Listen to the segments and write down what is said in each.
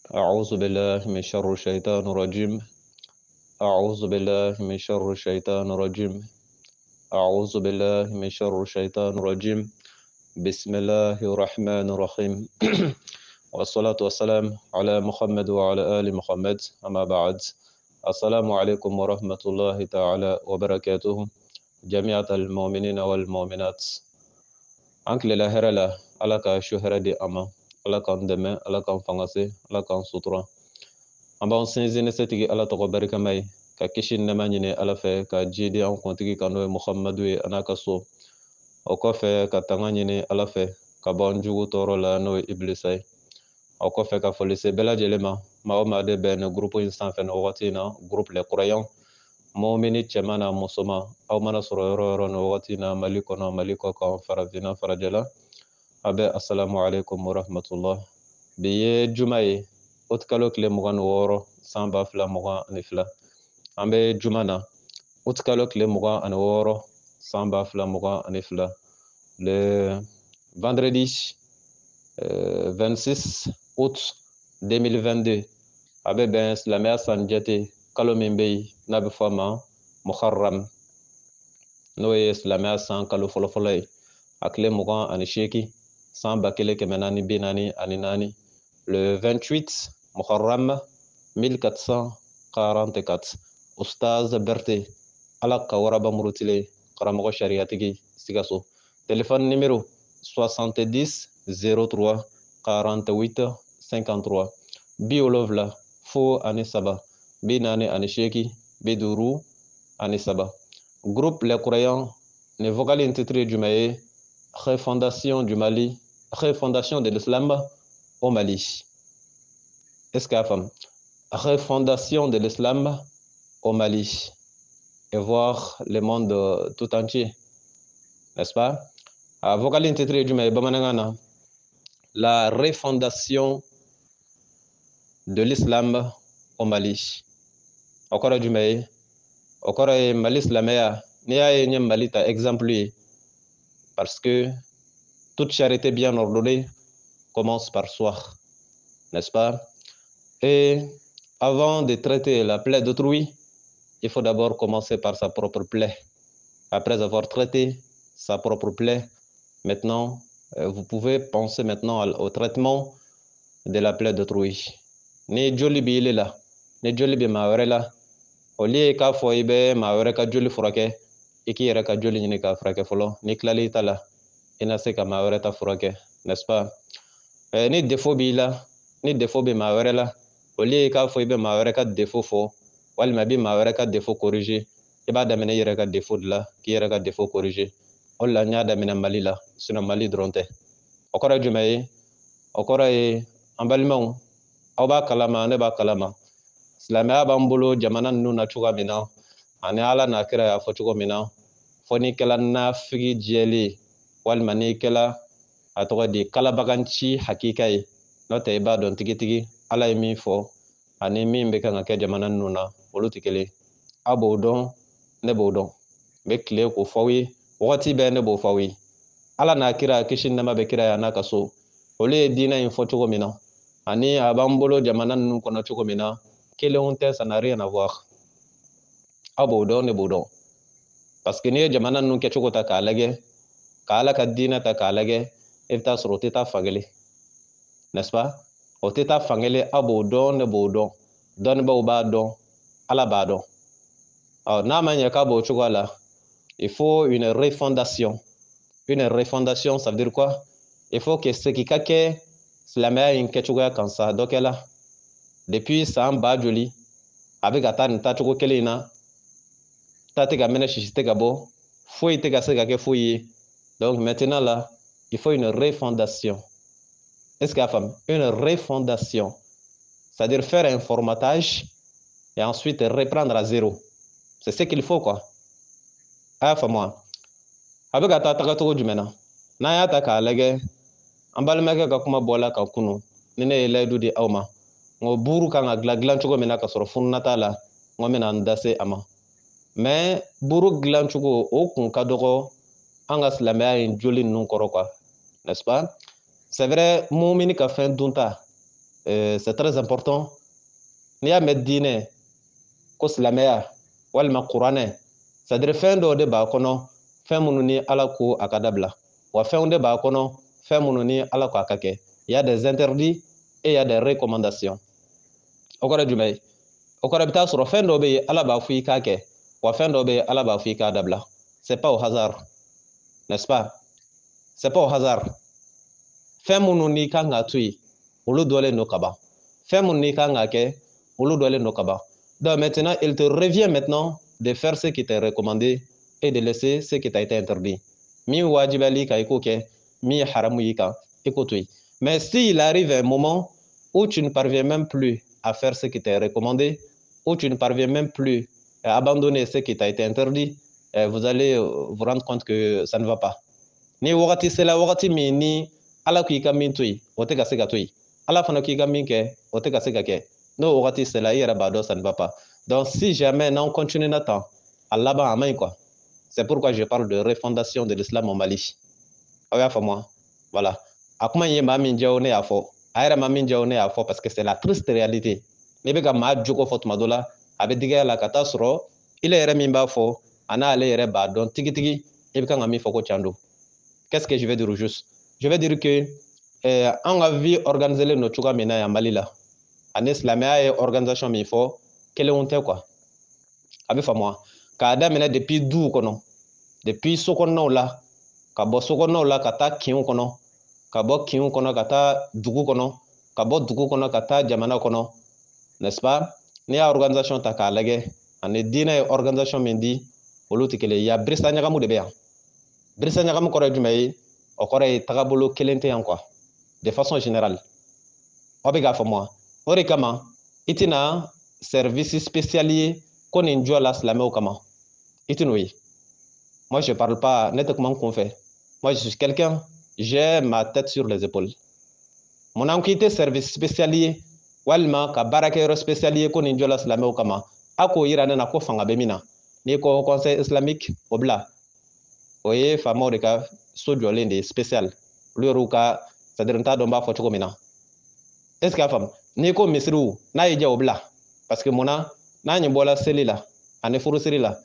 أعوذ بالله من شر الشيطان الرجيم. أعوذ بالله من شر الشيطان الرجيم. أعوذ بالله من شر الشيطان الرجيم. بسم الله الرحمن الرحيم. والصلاة والسلام على محمد وعلى آل محمد، أما بعد. السلام عليكم ورحمة الله تعالى وبركاته جميع المؤمنين والمؤمنات. أنك لله لا على كشهر دي أما على كان دم على كان فنغسي على كان سطرة. An b'an sinsin ni setigi ala tɔgɔ barikama ye ka kisi nɛma ɲini ala fɛ ka jidi an kuntigi kan n'o ye muhamadu ye a n'a ka so. O kɔfɛ ka tanga ɲini ala fɛ ka bɔ an jugu tɔɔrɔ la n'o ye ibilisa ye. O kɔfɛ ka foli se bɛɛ lajɛlen ma maa o maa de bɛ nin gurupu in sanfɛ nin wagati in na, gurupu les croyants, mumini cɛman n'a musoman, aw mana sɔrɔ yɔrɔ o yɔrɔ nin wagati in na, mali kɔnɔ mali kɔ kan farafinna farajɛla, a bɛ assalamu alaikum warahmatullah. Bi ye juma ye o kalo tile 26 san 2022. An bɛ juma na o kalo tile 26 san 2022. Le vendredi 26 août 2022 a bɛ bɛn silamɛya san jate kalo min bɛ yen n'a bɛ fɔ a ma Muharram, n'o ye silamɛya san kalo fɔlɔfɔlɔ ye, a tile 28 san 1444. Le 28 Muharram 1444, Oustaz Berté ala ka waraba murutile karamɔgɔ sariyatigi Sikaso. Téléphone numéro 70 03 48 53 70 fo ani saba 48 50 ani saba. Groupe Les Croyants, ne vocal intitulé du Maé, refondation du Mali, refondation de l'islam au Mali. Est-ce qu'à femme refondation de l'islam au Mali et voir le monde tout entier, n'est-ce pas? À vocal intitulé du Maé Bamanangana, la refondation de l'islam au Mali. Okora du Maé, okora Mali islamia, n'y Mali ta exemple, parce que toute charité bien ordonnée commence par soi, n'est-ce pas? Et avant de traiter la plaie d'autrui, il faut d'abord commencer par sa propre plaie. Après avoir traité sa propre plaie, maintenant, vous pouvez penser maintenant au traitement de la plaie d'autrui. Ni joli bi ile la, ni joli bi ma wɛrɛ la, au lieu k'a fɔ i bɛ ma wɛrɛ ka joli furakɛ, i k'i yɛrɛ ka joli ɲini k'a furakɛ fɔlɔ. Ni tilali ta la, i na se ka ma wɛrɛ ta furakɛ, n'est-ce pas? Ni défaut b'i la, ni défaut bi ma wɛrɛ la, au lieu k'a fɔ i bɛ maa wɛrɛ ka défaut fɔ walima i bɛ maa wɛrɛ ka défaut corriger, i b'a daminɛ i yɛrɛ ka défaut de la k'i yɛrɛ ka défaut corriger. O la n y'a daminɛ Mali la, sinon Mali dɔrɔn tɛ. O kɔrɔ ye jumɛn ye? O kɔrɔ ye an balimaw, aw b'a kalama, ne b'a kalama. Silamɛya b'an bolo jamana ninnu na cogoya min na, ani Ala n'a kira y'a fɔ cogo min na, fɔ n'i kɛla nafigi jɛlen walima n'i kɛla a tɔgɔ di kalabaganci hakika ye, n'o tɛ i b'a dɔn tigitigi Ala ye min fɔ ani min bɛ kan ka kɛ jamana ninnu na olu tɛ kelen. A b'o dɔn, ne b'o dɔn. N bɛ tile k'o f'aw ye, wagati bɛɛ ne b'o f'aw ye. Ala n'a kira kisi nɛɛma bɛ kira y'a n'a ka so, olu ye diinɛ in fɔ cogo min na ani a b'an bolo jamana ninnu kɔnɔ cogo min na, kelenw tɛ, ça n'a rien à voir. A b'o dɔn, ne b'o dɔn. Parce que n'i ye jamana ninnu kɛcogo ta k'a lajɛ, ka Ala ka diinɛ ta k'a lajɛ, i bɛ taa sɔrɔ o tɛ taa fankelen, n'est-ce pas? O tɛ taa fankelen, a b'o dɔn, ne b'o dɔn. Dɔnnibaaw b'a dɔn, Ala b'a dɔn. N'a ma ɲɛ k'a b'o cogoya la, il faut une refondation. Une refondation, ça veut dire quoi? Il faut que ce qui ka kɛ silamɛya in kɛcogoya kan sa dɔ kɛ la. Depuis san ba joli, a bɛ ka taa nin taacogo kelen in na, ta tɛ ka mɛnɛ sisi tɛ ka bɔ, foyi tɛ ka se ka kɛ foyi ye. Donc maintenant là, il faut une refondation. Est-ce qu'il y a femme? Une refondation. C'est-à-dire faire un formatage et ensuite reprendre à zéro. C'est ce qu'il faut quoi. A y'a faamu? A bɛ ka taa tagacogo jumɛn na? N'an y'a ta k'a lajɛ, an balimakɛ ka kuma bɔla ka kunu, ni ne ye layidu di aw ma. N ko buru kan ka dilan cogo min na ka sɔrɔ fununa t'a la, n ko n bɛna n da se a ma. Mais buru dilan cogo o kun ka dɔgɔ an ka silamɛya in joli ninnu kɔrɔ quoi, n'est-ce pas? C'est vrai, mumini ka fɛn dunta, c'est très important. N'i y'a mɛn diinɛ ko silamɛya walima kuranɛ, c'est-à-dire fɛn dɔw de b'a kɔnɔ fɛn minnu ni ala ko a ka dabila, wa fɛnw de b'a kɔnɔ fɛn minnu ni ala ko a ka kɛ. Il y a des interdits et il y a des recommandations. O kɔrɔ jumɛn ye? O kɔrɔ i bɛ taa sɔrɔ fɛn dɔw bɛ yen ala b'a fɔ i k'a kɛ, wa fɛn dɔw bɛ yen ala b'a fɔ i k'a dabila. C'est pas au hasard, n'est-ce pas? C'est pas au hasard. Fɛn minnu n'i kan k'a to yen olu dɔlen don ka ban, fɛn minnu n'i kan k'a kɛ olu dɔlen don ka ban. Donc maintenant il te revient maintenant de faire ce qui t'est recommandé et de laisser ce qui t'a été interdit. Min wajibali ka i k'o kɛ, min haramu y'i kan i k'o to yen. Mais s'il arrive un moment où tu ne parviens même plus à faire ce qui t'est recommandé, où tu ne parviens même plus à abandonner ce qui t'a été interdit, vous allez vous rendre compte que ça ne va pas. Ni wagati sela wagati min ni ala ko i ka min to yen o tɛ ka se ka to yen, ala fana ko i ka min kɛ o tɛ ka se ka kɛ, n'o wagati sela i yɛrɛ b'a dɔn ça ne va pas. Donc si jamais n'an continue tant a laban a man ɲi quoi. C'est pourquoi je parle de refondation de l'islam au Mali. Aw y'a faamu? Voilà. A kuma in ye maa min diya ne y'a fɔ, a yɛrɛ ma min diya ne y'a fɔ parce que c'est la triste réalité. N'i bɛ ka maa jogo fɔ tuma dɔ la a bɛ dig'a la ka taa sɔrɔ ile yɛrɛ min b'a fɔ a n'ale yɛrɛ b'a dɔn tigitigi i bɛ kan ka min fɔ ko tiɲɛ don. Qu'est-ce que je vais dire au juste? Je vais dire que an ka vie organisée no cogoya min na yan Mali la ani silamɛya ye organisation min fɔ kelenw tɛ quoi. A bɛ faamu wa? K'a daminɛ depuis duw kɔnɔ, depuis sokɔnɔnaw la, ka bɔ sokɔnɔnaw la ka taa kinw kɔnɔ, ka bɔ kinw kɔnɔ ka taa dugu kɔnɔ, ka bɔ dugu kɔnɔ ka taa jamana kɔnɔ, n'est-ce pas? N'i y'a organisation ta k'a lajɛ ani diinɛ ye organisation min di olu tɛ kelen ye. Ya birisa ɲagamu de bɛ yan. Birisa ɲagamu kɔrɔ ye jumɛn ye? O kɔrɔ ye tagabolo kelen tɛ yan quoi, de façon générale. Aw bɛ k'a faamu wa? O de kama i tɛna service spécial ye ko nin jɔ la silamɛw kama, i tɛ n'o ye. Moi je parle pas, ne tɛ kuma n kun fɛ. Moi je suis quelqu'un, j'ai ma tête sur les épaules. Munna ko i tɛ service spécial ye walima ka baarakɛyɔrɔ spécial ye ko nin jɔ la silamɛw kama, a k'o yira ne na ko fanga bɛ min na. N'i ko conseil islamique o bila, o ye faamaw de ka so jɔlen de ye spécial, olu yɛrɛw ka c'est-à-dire n t'a dɔn n b'a fɔ cogo min na. Est ce que a faamu? N'i ko misiriw n'a y'i diya o bila, parce que munna n'a ɲɛ bɔla seli la ani furusiri la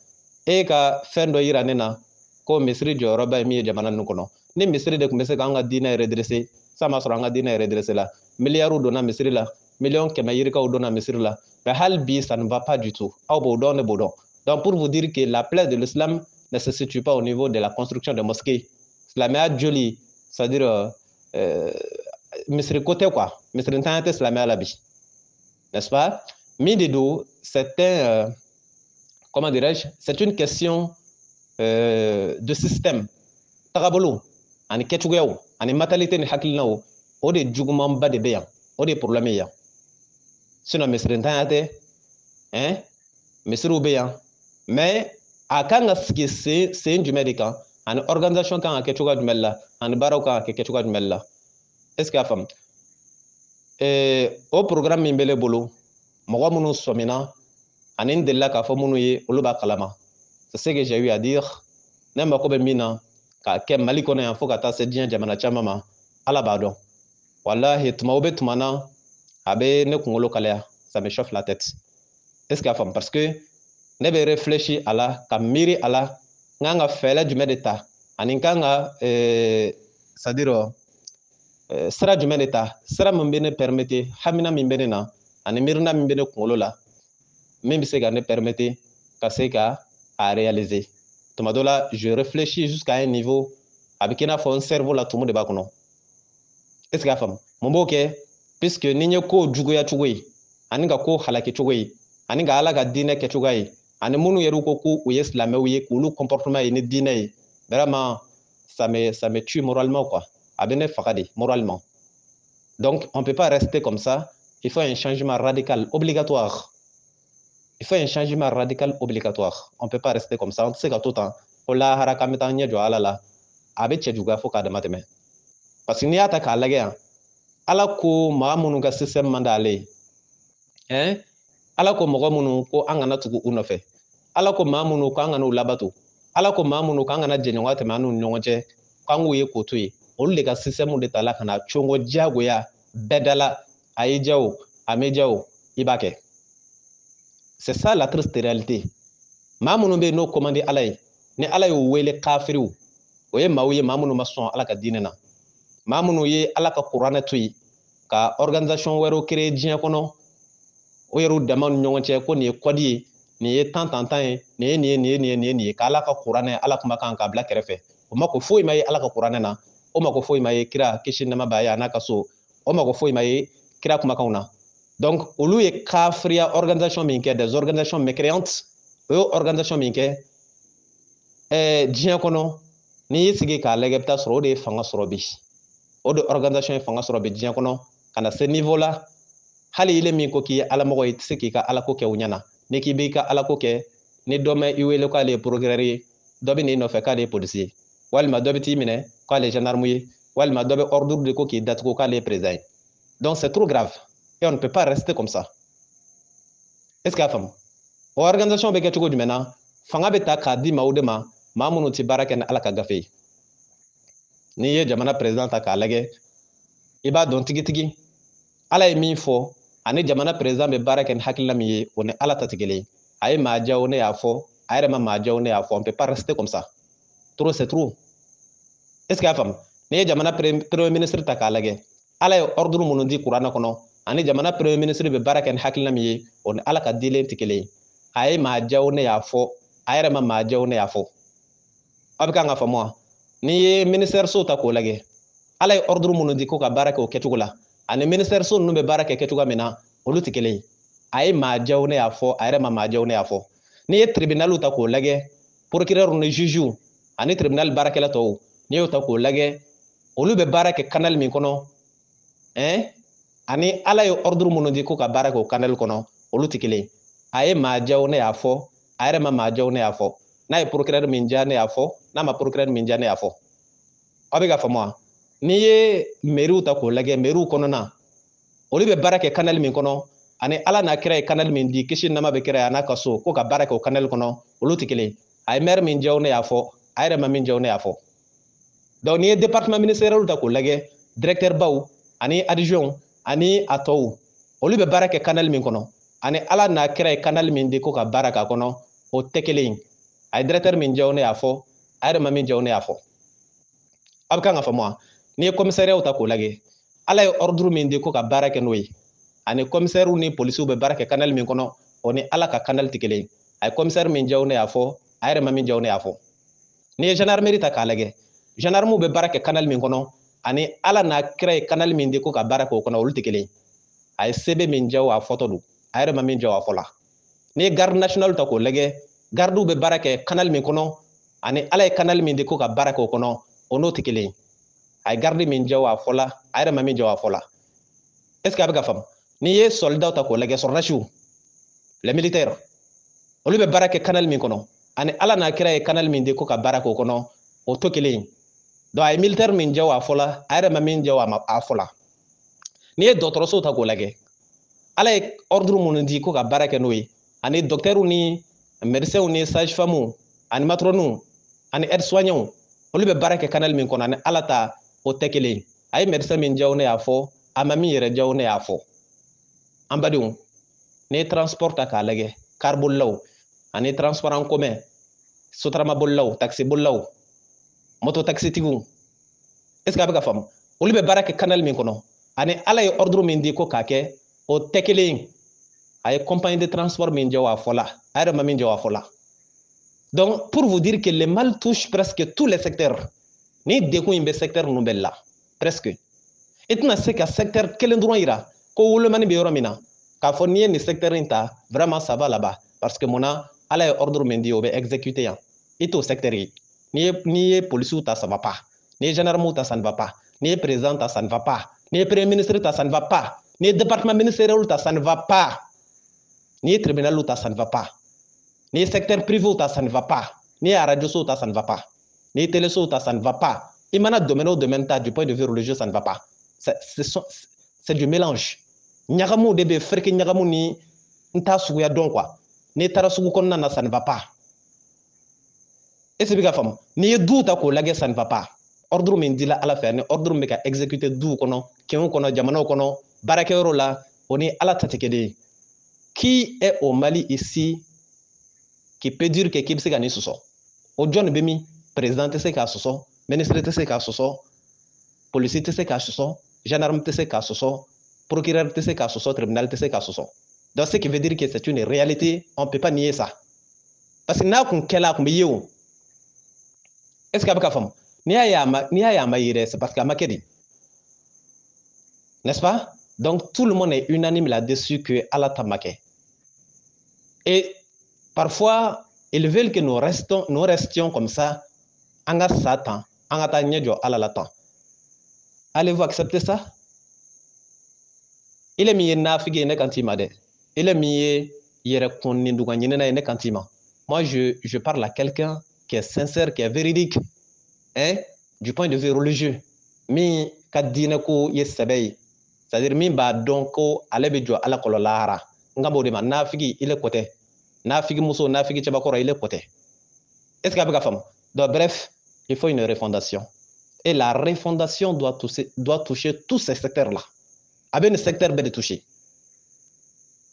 e ka fɛn dɔ yira ne na ko misiri jɔyɔrɔba ye min ye jamana ninnu kɔnɔ. Ni misiri de tun bɛ se k'an ka diinɛ redresser, ça m'a sɔrɔ an ka diinɛ redresser la, miliyariw donna misiri la, miliyɔn kɛmɛ yirikaw donna misiri la, mais hali bi ça ne va pas du tout. Aw b'o dɔn ne b'o dɔn. Donc pour vous dire que la plaie de l'islam ne se situe pas au niveau de la construction de mosquées. Silamɛya joli, c'est-à-dire misiri ko tɛ quoi, misiri ntanya tɛ silamɛya la bi, n'est-ce pas? Min de don, c'est un comment dirais-je, c'est une question de système. Tagabolo ani kɛcogoyaw ani mentalité ni hakilinaw o de jugumanba de bɛ yan, o de problème ye yan. Sinon misiri ntanya tɛ, misiriw bɛ yan, mais a kan ka sigi sen jumɛn de kan ani organisation kan ka kɛ cogoya jumɛn la ani baaraw kan ka kɛ cogoya jumɛn la. Est ce que a faamu? O programme min bɛ ne bolo mɔgɔ minnu sɔmina ani n delila k'a fɔ minnu ye olu b'a kalama. C'est ce que j'ai eu à dire. Ne mako bɛ min na k'a kɛ Mali kɔnɔ yan fo ka taa se diɲɛ jamana caman ma, ala b'a dɔn. Walahi tuma o bɛ tuma na a bɛ ne kunkolo kalaya, ça me chauffe la tête. Est ce que a faamu? Parce que ne bɛ réfléchir a la, ka miiri a la, n kan ka fɛɛrɛ jumɛn de ta ani n kan ka c'est-à-dire sira jumɛn de ta, sira min bɛ ne permettre, hamina min bɛ ne na ani miirina min bɛ ne kunkolo la, min bɛ se ka ne permettre ka se ka a réaliser. Tuma dɔ la je réfléchis jusqu'à un niveau a bɛ k'i n'a fɔ n cerveau la tumu de b'a kɔnɔ. Est ce que a faamu? Mun b'o kɛ? Puisque ni n ye kow juguya cogo ye ani ka ko halaki cogo ye ani ka ala ka diinɛ kɛ cogoya ye ani minnu yɛrɛ ko k'u ye silamɛw ye k'olu comportement ye ni diinɛ ye, vraiment ça me tue moralement quoi. A bɛ ne faga de moralement. Donc on ne peut pas rester comme ça, il faut un changement radical obligatoire. Il faut un changement radical obligatoire. On ne peut pas rester comme ça. On sait qu'à tout temps, ko lahara k'an bɛ taa ɲɛ jɔ ala la, a bɛ cɛ juguya fo k'a dama tɛmɛ. Parce que n'i y'a ta k'a lajɛ yan, ala ko maa minnu ka système man d'ale ye, ala ko mɔgɔ minnu ko an kana tugu u nɔfɛ, ala ko maa minnu ko an kana u labato, ala ko maa minnu ko an kana jɛɲɔgɔnya tɛmɛ an n'u ni ɲɔgɔn cɛ, k'an k'u ye k'o to yen, olu de ka système de ta la ka na congo diyagoya bɛɛ da la a y'i diya o a m'i diya o i b'a kɛ. C'est ça la triste réalité. Maa minnu bɛ yen n'o commande Ala ye ni Ala y'o wele kafiriw o ye maaw ye maa minnu ma sɔn Ala ka diinɛ na, maa minnu ye Ala ka kuranɛ to yen ka organisation wɛrɛw créer diɲɛ kɔnɔ o yɛrɛw dama ni ɲɔgɔn cɛ ko nin ye code ye, nin ye tan ye, nin ye nin ye nin ye nin ye nin ye k'Ala ka kuranɛ Ala kumakan k'a bila kɛrɛfɛ. O mako foyi ma ye Ala ka kuranɛ na, o mako foyi ma ye kira kisi nɛɛma b'a ye a n'a ka so, o mako foyi ma ye kira kumakanw na. Donc olu ye kafiriya organisation min kɛ, des organisations mécréantes, o ye organisation min kɛ diɲɛ kɔnɔ n'i y'i sigi k'a lajɛ i bɛ taa sɔrɔ o de ye fanga sɔrɔ bi, o de organisation ye fanga sɔrɔ bi diɲɛ kɔnɔ ka na se niveau la hali ile min ko k'i ye alamɔgɔ ye i tɛ se k'i ka alako kɛ o ɲɛna, ni k'i b'i ka alako kɛ ni dɔ ma i wele k'ale ye procureur ye, dɔ bɛ n'i nɔfɛ k'ale ye police ye, walima dɔ bɛ t'i minɛ k'ale ye gendarme ye, walima dɔ bɛ ordre de ko k'i datugu k'ale ye président ye. Donc c'est trop grave et on ne peut pas rester comme ça. Est-ce que a faamu? O organisation bɛ kɛ cogo jumɛn na? Fanga bɛ ta k'a di maaw de ma maa minnu tɛ baara kɛ ni Ala ka gafe ye. N'i ye jamana président ta k'a lajɛ i b'a dɔn tigitigi Ala ye min fɔ ani jamana président bɛ baara kɛ ni hakilina min ye o ni Ala ta tɛ kelen ye. A ye maa diya o ne y'a fɔ, a yɛrɛ ma maa diya o ne y'a fɔ, on ne peut pas rester comme ça. Trop c'est trop. Est-ce que a faamu? N'i ye jamana premier ministre ta k'a lajɛ Ala ye ordre minnu di kuranɛ kɔnɔ ani jamana premier ministre bɛ baara kɛ ni hakilina min ye o ni Ala ka dilen tɛ kelen ye. A ye maa diya o ne y'a fɔ, a yɛrɛ ma maa diya o ne y'a fɔ. Aw bɛ kan ka faamu wa? N'i ye ministère so ta k'o lajɛ Ala ye ordre minnu di ko ka baara kɛ o kɛcogo la ani ministère so ninnu bɛ baara kɛ kɛcogo min na olu tɛ kelen ye. A ye maa diya o ne y'a fɔ, a yɛrɛ ma maa diya o ne y'a fɔ. N'i ye tribunal ta k'o lajɛ procureur ni juge ani tribunal baarakɛla tɔw n'i y'o ta k'o lajɛ olu bɛ baara kɛ canal min kɔnɔ ani Ala ye ordre minnu di ko ka baara kɛ o canal kɔnɔ olu tɛ kelen ye. A ye maa diya o ne y'a fɔ, a yɛrɛ ma maa diya o ne y'a fɔ. N'a ye procureur min diya ne y'a fɔ, n'a ma procureur min diya ne y'a fɔ. Aw bɛ ka faamu wa? N'i ye mairie ta k'o lajɛ mairie kɔnɔna olu bɛ baara kɛ canal min kɔnɔ ani Ala n'a kira ye canal min di kisi nɛɛma bɛ kira ye a n'a ka so ko ka baara kɛ o canal kɔnɔ olu tɛ kelen ye. A ye maire min diya o ne y'a fɔ, a yɛrɛ ma min diya o ne y'a fɔ. Donc n'i ye département ministériel ta k'o lajɛ directeur baw ani adjoint ani a tɔw olu bɛ baara kɛ canal min kɔnɔ ani Ala n'a kira ye canal min di ko ka baara k'a kɔnɔ o tɛ kelen ye. A ye directeur min diya o ne y'a fɔ, a yɛrɛ ma min diya o ne y'a fɔ. Aw bɛ kan ka faamu wa? N'i ye commissariat ta k'o lajɛ Ala ye ordre min di ko ka baara kɛ n'o ye ani commissaire ni policiers bɛ baara kɛ canal min kɔnɔ o ni Ala ka canal tɛ kelen ye. A ye commissaire min diya o ne y'a fɔ, a yɛrɛ ma min diya o ne y'a fɔ. N'i ye gendarmerie ta k'a lajɛ gendarmew bɛ baara kɛ canal min kɔnɔ ani Ala n'a kira ye canal min di ko ka baara kɛ o kɔnɔ olu tɛ kelen ye. A ye sɛbɛn min diya o a fɔtɔ don, a yɛrɛ ma min diya o a fɔ la. N'i ye garde national ta k'o lajɛ gardiw bɛ baara kɛ canal min kɔnɔ ani Ala ye canal min di ko ka baara kɛ o kɔnɔ o n'o tɛ kelen ye. A ye garde min diya o a fɔ la, a yɛrɛ ma min diya o a fɔ la. Est-ce que a bɛ ka faamu? N'i ye soldat ta k'o lajɛ soldats les militaires olu bɛ baara kɛ canal min kɔnɔ ani Ala n'a kira ye canal min di ko ka baara kɛ o kɔnɔ o tɛ kelen ye. Donc a ye militaire min diya o a fɔ la, a yɛrɛ ma min diya o a fɔ la. N'i ye dɔgɔtɔrɔso ta k'o lajɛ Ala ye ordre minnu di ko ka baara kɛ n'o ye ani docteurs ni médecins ni sages-femmes ani matrons ani aides-soignants olu bɛ baara kɛ canal min kɔnɔ ani Ala ta o tɛ kelen ye. A ye médecin min diya o ne y'a fɔ, a ma min yɛrɛ diya o ne y'a fɔ. An badenw n'i ye transport ta k'a lajɛ car bolilaw ani transport en commun sotarama bolilaw taxi bolilaw moto taxitigiw est-ce que a bɛ ka faamu? Olu bɛ baara kɛ canal min kɔnɔ ani Ala ye ordre min di ko k'a kɛ o tɛ kelen ye. A ye compagnie de transport min diya o a fɔ la, a yɛrɛ ma min diya o a fɔ la. Donc pour vous dire que le mal touche presque tous les secteurs. Ni dekun in bɛ secteur ninnu bɛɛ la presque. I tɛna se ka secteur kelen dɔrɔn yira ko wolomani bɛ yɔrɔ min na k'a fɔ n'i ye nin secteur in ta vraiment ça va là-bas parce que munna Ala ye ordre min di o bɛ exécuter yan. I t'o secteur ye. N'i ye policiers ta ça ne va pas. N'i ye gendarmew ta ça ne va pas. N'i ye président ta ça ne va pas. N'i ye premier ministre ta ça ne va pas. N'i ye département ministériel ta ça ne va pas. N'i ye tribunal ta ça ne va pas. N'i ye secteur privé ta ça ne va pas. N'i ye radio so ta ça ne va pas. N'i ye télé so ta ça ne va pas. I mana domaine o domaine ta du point de vue religieux ça ne va pas. C'est du mélange. Ɲagamu de bɛ ferke ɲagamu ni n t'a suguya dɔn quoi. N'i taara sugu kɔnɔna na ça ne va pas. Est-ce que bɛ ka faamu? N'i ye du ta k'o lajɛ ça ne va pas. Ordre min dila Ala fɛ ani ordre min bɛ ka exécuter du kɔnɔ, kinw kɔnɔ, jamanaw kɔnɔ baarakɛyɔrɔ la o ni Ala ta tɛ kelen ye. Qui est au Mali ici qui peut dire que k'i bɛ se ka nin sɔsɔ? O jɔn de bɛ min? Président tɛ se k'a sɔsɔ, ministre tɛ se k'a sɔsɔ, policier tɛ se k'a sɔsɔ, gendarme tɛ se k'a sɔsɔ, procureur tɛ se k'a sɔsɔ, tribunal tɛ se k'a sɔsɔ. Donc ce qui veut dire que c'est une réalité, on ne peut pas nier ça. Parce que n'a kun kɛla a kun bɛ ye o. Est-ce que a bɛ ka faamu? N'i y'a ye a ma ye dɛ, c'est parce que a ma kɛ de. N'est-ce pas? Donc tout le monde est unanime là-dessus que Ala ta ma kɛ. Et parfois, ils veulent que nous restions comme ça, an ka sa tan, an ka taa ɲɛ jɔ Ala la tan. Allez-vous accepter ça? Il est min ye nafigi ye ne kan t'i ma dɛ. Il est min ye yɛrɛ kunninduga ɲinina ye ne kan t'i ma. Moi, je parle à quelqu'un qui est sincère, qui est véridique, hein, du point de vue religieux. Min ka diinɛ ko ye sɛbɛ ye, c'est-à-dire min b'a dɔn ko ale bɛ jɔ Ala kɔlɔ lahara. N ka b'o de ma, nafigi il est kɔtɛ. Nafigi muso, nafigi cɛbakɔrɔ, il est kɔtɛ. Est-ce que a bɛ ka faamu? Donc bref, il faut une refondation. Et la refondation doit toucher tous ces secteurs-là. A bɛ nin secteur bɛɛ de toucher.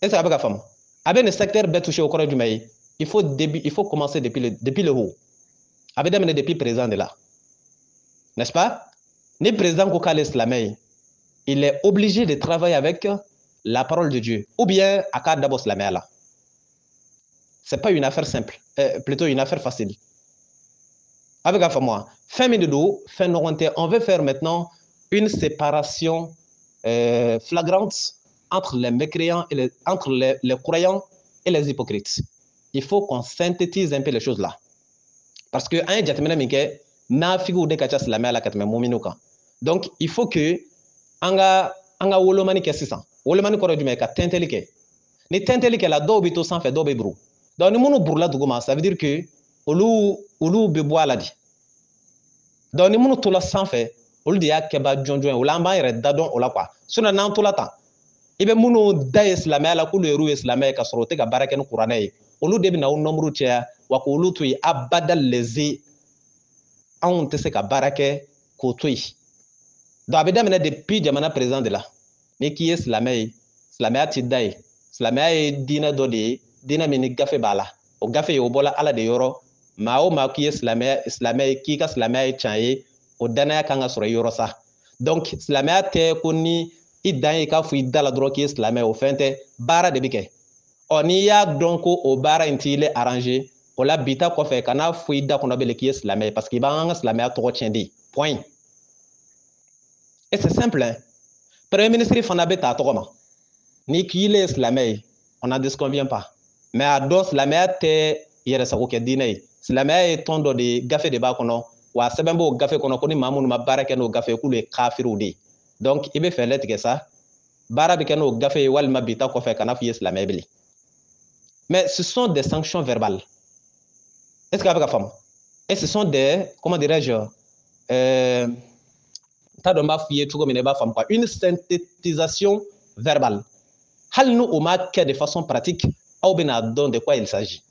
Est-ce que a bɛ ka faamu? A bɛ nin secteur bɛɛ toucher o kɔrɔ ye jumɛn ye? Il faut commencer depuis le haut. A bɛ daminɛ depuis président de là. N'est-ce pas? Ni président ko k'ale silamɛ ye, il est obligé de travailler avec la parole de Dieu. Ou bien a k'a dabɔ silamɛya la. C'est pas une affaire simple, plutôt une affaire facile. A bɛ ka faamu wa? Fɛn min de don, fɛn nɔgɔn tɛ. On veut faire maintenant une séparation flagrante entre les mécréants et entre les croyants et les hypocrites. Il faut qu'on synthétise un peu les choses là. Parce que an ye jateminɛ min kɛ, nafigiw de ka ca silamɛya la ka tɛmɛ muminiw kan. Donc il faut que an ka wolomani kɛ sisan. Wolomani kɔrɔ ye jumɛn ye? Ka tɛntɛli kɛ. Ni tɛntɛli kɛla, dɔw bɛ to sanfɛ, dɔw bɛ buru. Donc ni minnu burula duguma, ça veut dire que olu bɛ bɔ a la de. Donc ni minnu tola sanfɛ, olu de y'a kɛba jɔnjɔn ye. O la an b'an yɛrɛ da dɔn o la quoi. Sinon n'an tola tan, i bɛ minnu da ye silamɛya la k'olu yɛrɛ ye silamɛ ye ka sɔrɔ u tɛ ka baara kɛ ni kuranɛ ye. Olu de bɛ na o nombre caya wa k'olu to yen abada leze. Anw tɛ se ka baara kɛ k'o to yen. Donc a bɛ daminɛ depuis jamana président de la. Ni k'i ye silamɛ ye, silamɛya t'i da ye. Silamɛya ye diinɛ dɔ de ye, diinɛ min ni gafe b'a la. O gafe ye o bɔla Ala de yɔrɔ. Maa o maa k'i ye silamɛ ye, k'i ka silamɛya ye tiɲɛ ye, o danaya kan ka sɔrɔ i yɔrɔ sa. Donc silamɛya tɛ ko ni i dan ye k'a fɔ i da la dɔrɔn k'i ye silamɛ ye, o fɛn tɛ. Baara de bɛ kɛ. Ɔ n'i y'a dɔn ko o baara in t'i le arranger, o la bita kɔfɛ kana fɔ i da kɔnɔ bilen k'i ye silamɛ ye parce que i b'an ka silamɛya tɔgɔ tiɲɛ de. Point. Et c'est simple, hein. Premier ministre fana bɛ ta a tɔgɔ ma. Ni k'i le ye silamɛ ye, on n'en disconvient pas. Mais a dɔn silamɛya tɛ yɛrɛsago kɛ diinɛ ye. Silamɛya ye tɔn dɔ de ye, gafe de b'a kɔnɔ, wa a sɛbɛn b'o gafe kɔnɔ ko ni maa minnu ma baara kɛ n'o gafe k'olu ye kafiriw de ye. Donc i bɛ fɛɛrɛ tigɛ sa, baara bɛ kɛ n'o gafe ye walima bita kɔfɛ kana fɔ i ye silamɛ ye bilen. Mais ce sont des sanctions verbales. Est-ce que a bɛ ka faamu? Et ce sont des, comment dirais-je, t'a dɔn n b'a f'i ye cogo min na i b'a faamu quoi, une synthétisation verbale. Hali ni o ma kɛ de façon pratique, aw bɛna dɔn de quoi il s'agit.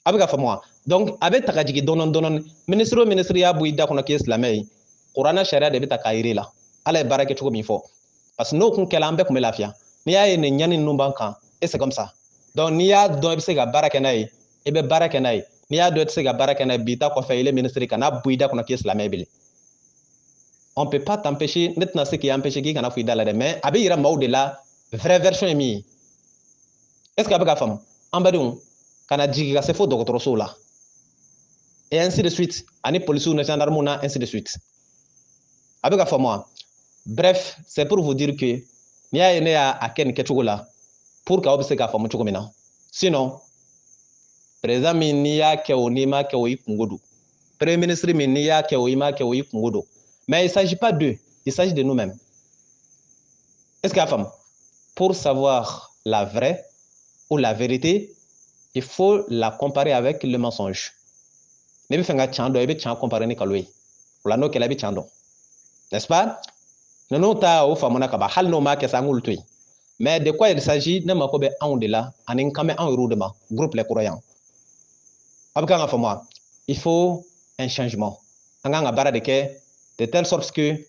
A bɛ ka faamu wa? Donc a bɛ ta ka jigin dɔɔni dɔɔni. Ministre o ministre y'a bɔ i da kɔnɔ k'i ye silamɛ ye, kuranɛ sariya de bɛ ta k'a yir'i la. Ala ye baara kɛ cogo min fɔ. Parce que n'o kun kɛla an bɛɛ kun bɛ lafiya. N'i y'a ye nin ɲani ninnu b'an kan, et c'est comme ça. Donc n'i y'a dɔn i bɛ se ka baara kɛ n'a ye, i bɛ baara kɛ n'a ye. N'i y'a dɔn i tɛ se ka baara kɛ n'a ye, bita kɔfɛ il est ministre kana bɔ i da kɔnɔ k'i ye silamɛ ye bilen. On ne peut pas t'empêcher, ne tɛna se k'i empêcher k'i kana fɔ i da la dɛ, mais a bɛ yira maaw de la vraie version ye min ye. Est-ce que a bɛ ka faamu? An badenw, kana jigin ka se fo dɔgɔtɔrɔsow la. Et ainsi de suite, ani policiers ni gendarmes na, ainsi de suite. A bɛ ka faamu wa? Bref, c'est pour vous dire que n'i y'a ye ne y'a kɛ nin kɛcogo la, pour que aw bɛ se k'a faamu cogo min na. Sinon, président min n'i y'a kɛ o n'i m'a kɛ o i kungo don. Premier ministre min n'i y'a kɛ o i m'a kɛ o i kungo don. Mais il ne s'agit pas d'eux, il s'agit de nous-mêmes. Est-ce qu'il y a femme? Pour savoir la vraie ou la vérité, il faut la comparer avec le mensonge. Ne bɛ fɛ ka can dɔn, i bɛ can comparer ni nkalon ye. O la n'o kɛla i bɛ can dɔn. N'est-ce pas? Ninnu ta o faamuna ka ban, hali n'o m'a kɛ sa an k'olu to yen. Mais de quoi il s'agit ne mako bɛ anw de la ani n kan bɛ anw yɛrɛw de ma, groupe les croyants. A bɛ kan ka faamu wa? Il faut un changement. An kan ka baara de kɛ de telle sorte que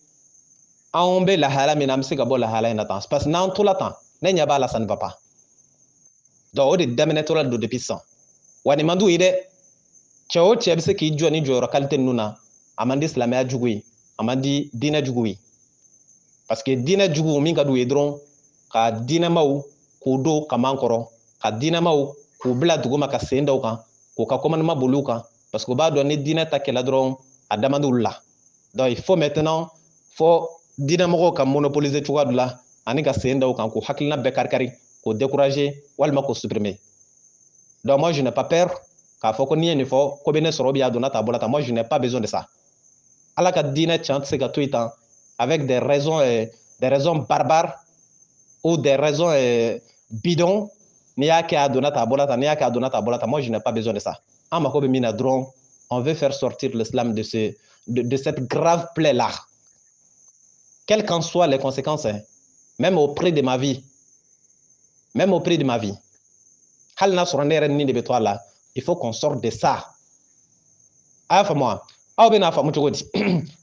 an bɛ lahala min na an bɛ se ka bɔ lahala in na tan parce que n'an tola tan ne ɲɛ b'a la ça ne va pas donc o de daminɛtɔla don depuis sisan wa nin man d'u ye dɛ cɛ o cɛ bɛ se k'i jɔ ni jɔyɔrɔ qualité ninnu na a man di silamɛya jugu ye a man di diinɛ jugu ye parce que diinɛ jugu min ka d'u ye dɔrɔn ka diinɛmaw k'u don kaman kɔrɔ ka diinɛmaw k'u bila duguma ka sen da u kan k'u ka commandement boli u kan parce que u b'a dɔn ni diinɛ ta kɛla dɔrɔn a da man d'olu la donc il faut maintenant fo diinɛmɔgɔw ka monopoliser cogoya dɔ la ani ka sen da u kan k'u hakilina bɛɛ kari-kari k'u décourager walima k'u supprimer donc moi je n'ai pas peur k'a fɔ ko n'i ye nin fɔ ko bɛ ne sɔrɔ bi a donna ta bɔra ta moi je n'ai pas besoin de ça ala ka diinɛ can tɛ se ka to yen tan avec des raisons barbares ou des raisons bidons n'i y'a kɛ a donna ta bɔra ta n'i y'a kɛ a donna ta bɔra ta moi je n'ai pas besoin de ça an mako bɛ min na dɔrɔn on veut faire sortir l'islam de cette grave plaie là quelles qu'en soient les conséquences même au prix de ma vie même au prix de ma vie hali n'a sɔrɔ ne yɛrɛ ni de bɛ to a la il faut qu'on sorte de ça a y'a faamu wa aw bɛ n'a faamu cogo di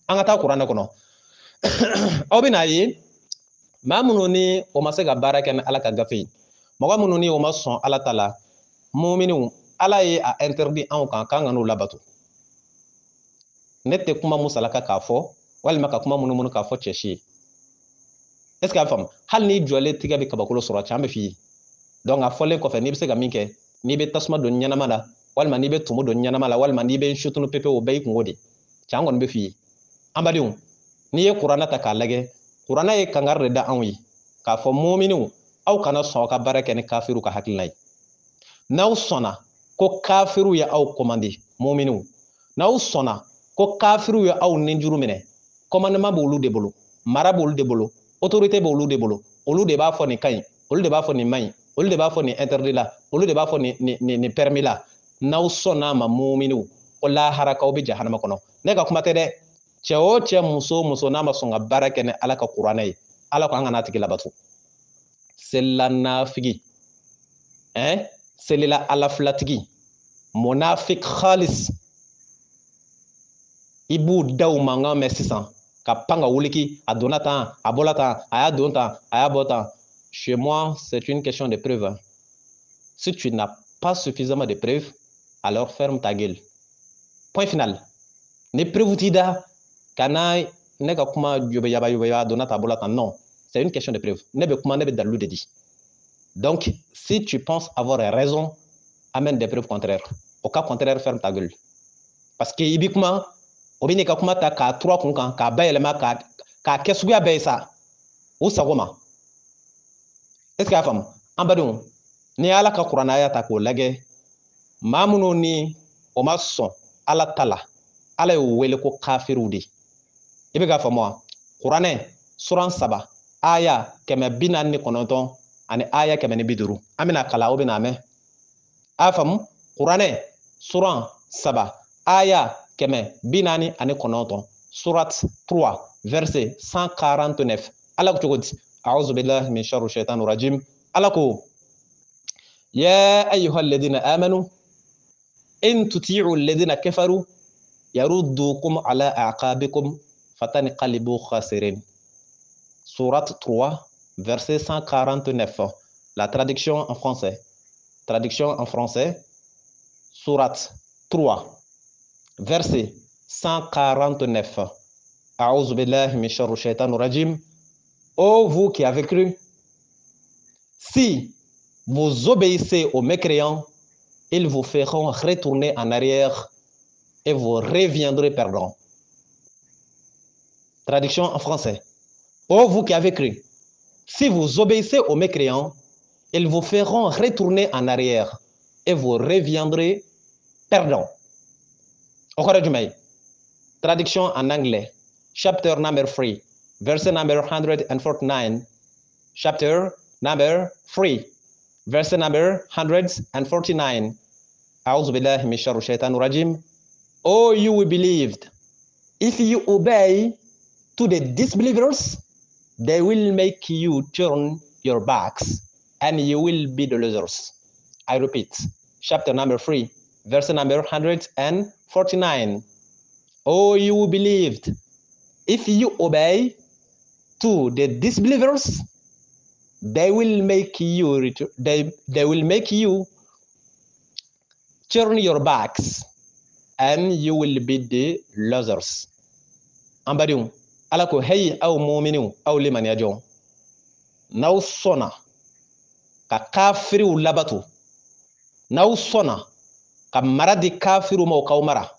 an ka taa kuranɛ kɔnɔ aw bɛ n'a ye maa minnu ni o ma se ka baara kɛ ni ala ka gafe ye mɔgɔ minnu ni o ma sɔn ala ta la muminiw ala ye a interdit anw kan k'an ka n'u labato ne tɛ kuma musalaka k'a fɔ walima ka kuma munumunu k'a fɔ cɛ si ye est ce que a faamu hali n'i jɔlen tigɛ bɛ kabakolo sɔrɔ cɛ an bɛ f'i ye donc a fɔlen kɔfɛ n'i bɛ se ka min kɛ n'i bɛ tasuma don ɲɛnama la walima n'i bɛ tumu don ɲɛnama la walima n'i bɛ sutunu pepe o bɛɛ y'i kungo de cɛ an kɔni bɛ f'i ye an badenw n'i ye kuranɛ ta k'a lajɛ kuranɛ ye kangari de da anw ye k'a fɔ muminiw aw kana sɔn aw ka baara kɛ ni kafiru ka hakilina ye n'aw sɔnna ko kafiru ye aw commandé muminiw n'aw sɔnna ko kafiru ye aw ninjuru minɛ commandement b'olu de bolo mara b'olu de bolo autorité b'olu de bolo olu de b'a fɔ nin ka ɲi olu de b'a fɔ nin man ɲi olu de b'a fɔ nin interdit la olu de b'a fɔ nin permis la n'aw sɔnn'a ma muminiw ko laharakaw bɛ jahanama kɔnɔ ne ka kuma tɛ dɛ cɛ o cɛ muso o muso n'a ma sɔn ka baara kɛ ni ala ka kuranɛ ye ala ko an kana tigi labato selila nafigi selila alafilatigi monafik khalis i b'u daw mankan mɛn sisan ka pan ka wuliki a donna tan a bɔra tan a y'a don tan a y'a bɔ tan chez moi c'est une question de preuve si tu n'as pas suffisamment de preuves alors ferme ta gueule point final ni preuve t'i da kana ne ka kuma yaba a donna ta bɔra tan non c'est une question de preuve ne bɛ kuma ne bɛ dalilu de di donc si tu penses avoir raison amène des preuves contraires au cas contraire ferme ta gueule parce que i bi kuma o bɛ n'i ka kuma ta k'a tura kun kan k'a bayɛlɛma k'a kɛ suguya bɛɛ ye sa u sago ma est ce que y'a faamu an badenw n'i ye ala ka kuranaya ta k'o lajɛ maa minnu ni o ma sɔn ala ta la ala y'o wele ko kafiriw de i bɛ k'a faamu wa kuranɛ suran 3 aya 449 ani aya 150 an bɛna kalan aw bɛna mɛn a y'a faamu kuranɛ suran 3 aya 449 surat 3 verset 149 ala ko cogo di a'udhu billahi min sharri shaitanir rajim ala ko ya ayyuhal ladina amanu in tuti'u alladhina kafaru yaruddukum ala a'qabikum fatanqalibu khasirin surat 3 verset 149 la traduction en français surat 3 verset 149 a'udhu billahi min sharri shaitanir rajim. Ô vous qui avez cru, si vous obéissez aux mécréants, ils vous feront retourner en arrière et vous reviendrez perdants. Traduction en français. Ô vous qui avez cru, si vous obéissez aux mécréants, ils vous feront retourner en arrière et vous reviendrez perdants. Traduction en anglais. Chapter number 3, verset number 149. Chapter number 3, verset number 149. A'udhu billahi min sharri shaitanir rajim. Oh, you who believed, if you obey to the disbelievers, they will make you turn your backs and you will be the losers. I repeat, chapter number 3, verse number 149. Oh, you who believed, if you obey to the disbelievers, they will make you turn your backs and you will be the losers. Ambadium, alako hey au mu'minu au liman yajon. Naw sona ka kafiriw labatu. Naw sona ka mara di kafiru ma kaw mara.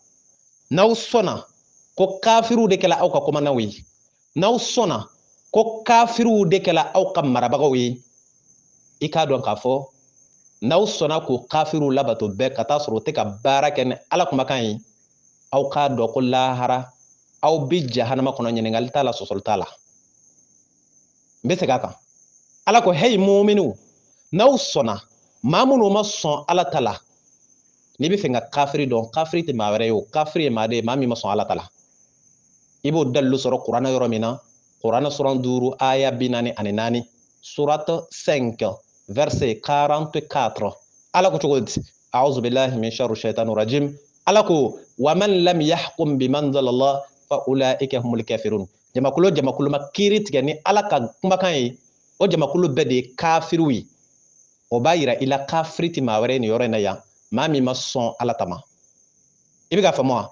Naw sona ko kafiru de kala aw ka koma nawi. Naw sona ko kafiru de kala aw ka marabagaw yi. I ka dɔn k'a fɔ n'aw sɔnna k'o kafiru labato bɛɛ ka taa sɔrɔ o tɛ ka baara kɛ ni ala kumakan ye aw k'a dɔn ko lahara aw bi jahanama kɔnɔ ɲininkali t'a la sɔsɔli t'a la n bɛ segin a kan ala ko hey muminu n'aw sɔnna maa minnu ma sɔn ala ta la n'i bɛ fɛ ka kafiri dɔn kafiri tɛ maa wɛrɛ ye o kafiri ye maa de ye maa min ma sɔn ala ta la i b'o dalilu sɔrɔ kuranɛ yɔrɔ min na kuranɛ sura 5 aya 44 sourate 5 verset 44 ala ko cogo di a'udhu billahi min sharri shaitanir rajim ala ko wa man lam yahkum bima anzalallah fa ulaika humul kafirun jamakulu ma kiri tigɛ ni ala ka kumakan ye o jamakulu bɛɛ de ye kafiriw ye o b'a yira i la kafiri ti maa wɛrɛ ye nin yɔrɔ in na yan maa min ma sɔn ala tama i bɛ ka faamu wa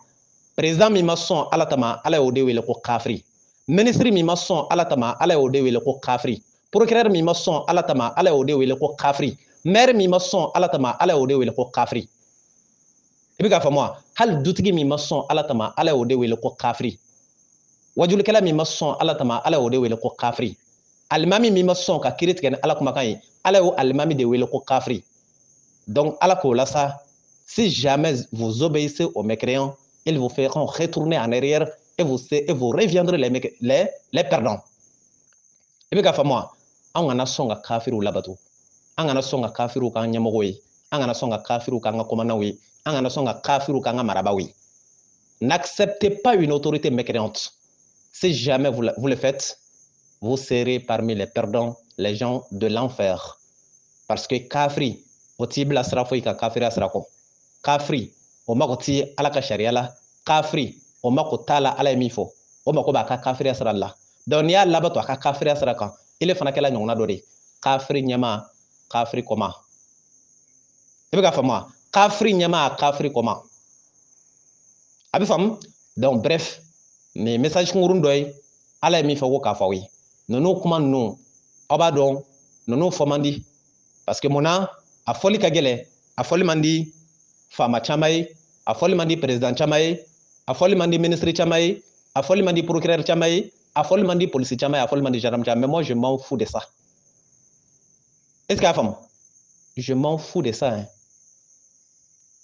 président min ma sɔn ala tama ala y'o de wele ko kafiri ministre min ma sɔn ala tama ala y'o de wele ko kafiri procureur min ma sɔn ala tama ala y'o de wele ko kafiri maire min ma sɔn ala tama ala y'o de wele ko kafiri i bɛ ka faamu wa hali dutigi min ma sɔn ala tama ala y'o de wele ko kafiri wajulikɛla min ma sɔn ala tama ala y'o de wele ko kafiri alimami min ma sɔn ka kiiri tigɛ ni ala kumakan ye ala y'o alimami de wele ko kafiri donc ala k'o la sa si jamais vous obéissez aux mécréants ils vous feront retourner en arrière et vous reviendrez les perdants i bɛ ka faamu wa an kana sɔn ka kafiriw labato an kana sɔn ka kafiriw k'an ɲɛmɔgɔw ye an kana sɔn ka kafiriw k'an ka komanaw ye an kana sɔn ka kafiriw k'an ka marabaw ye n'acceptez pas une autorité mécréante si jamais vous le faites vous serez parmi les perdants les gens de l'enfer parce que kafiri o t'i bila sira foyi ka kafiriya sira kɔ kafiri o mago ti ala ka sariya la kafiri o mago t'a la ala ye min fɔ o mago b'a ka kafiriya sira la donc n'i y'a labato a ka kafiriya sira kan ile fana kɛla ɲɔgɔnna dɔ de kafiri ɲɛma kafiri kɔma i bɛ ka faamu wa kafiri ɲɛma kafiri kɔma a bɛ faamu donc bref nin message kunkurun dɔ ye ala ye min fɔ ko k'a fɔ aw ye ninnu kuma ninnu aw b'a dɔn ninnu fɔ man di parce que munna a fɔli ka gɛlɛ a fɔli man di faama caman ye a fɔli man di président caman ye a fɔli man di ministre caman ye a fɔli man di procureur caman ye a fɔli man di policier caman ye a fɔli man di gendarme caman mais moi je m'en fous de ça est-ce que a faamu je m'en fous de ça hein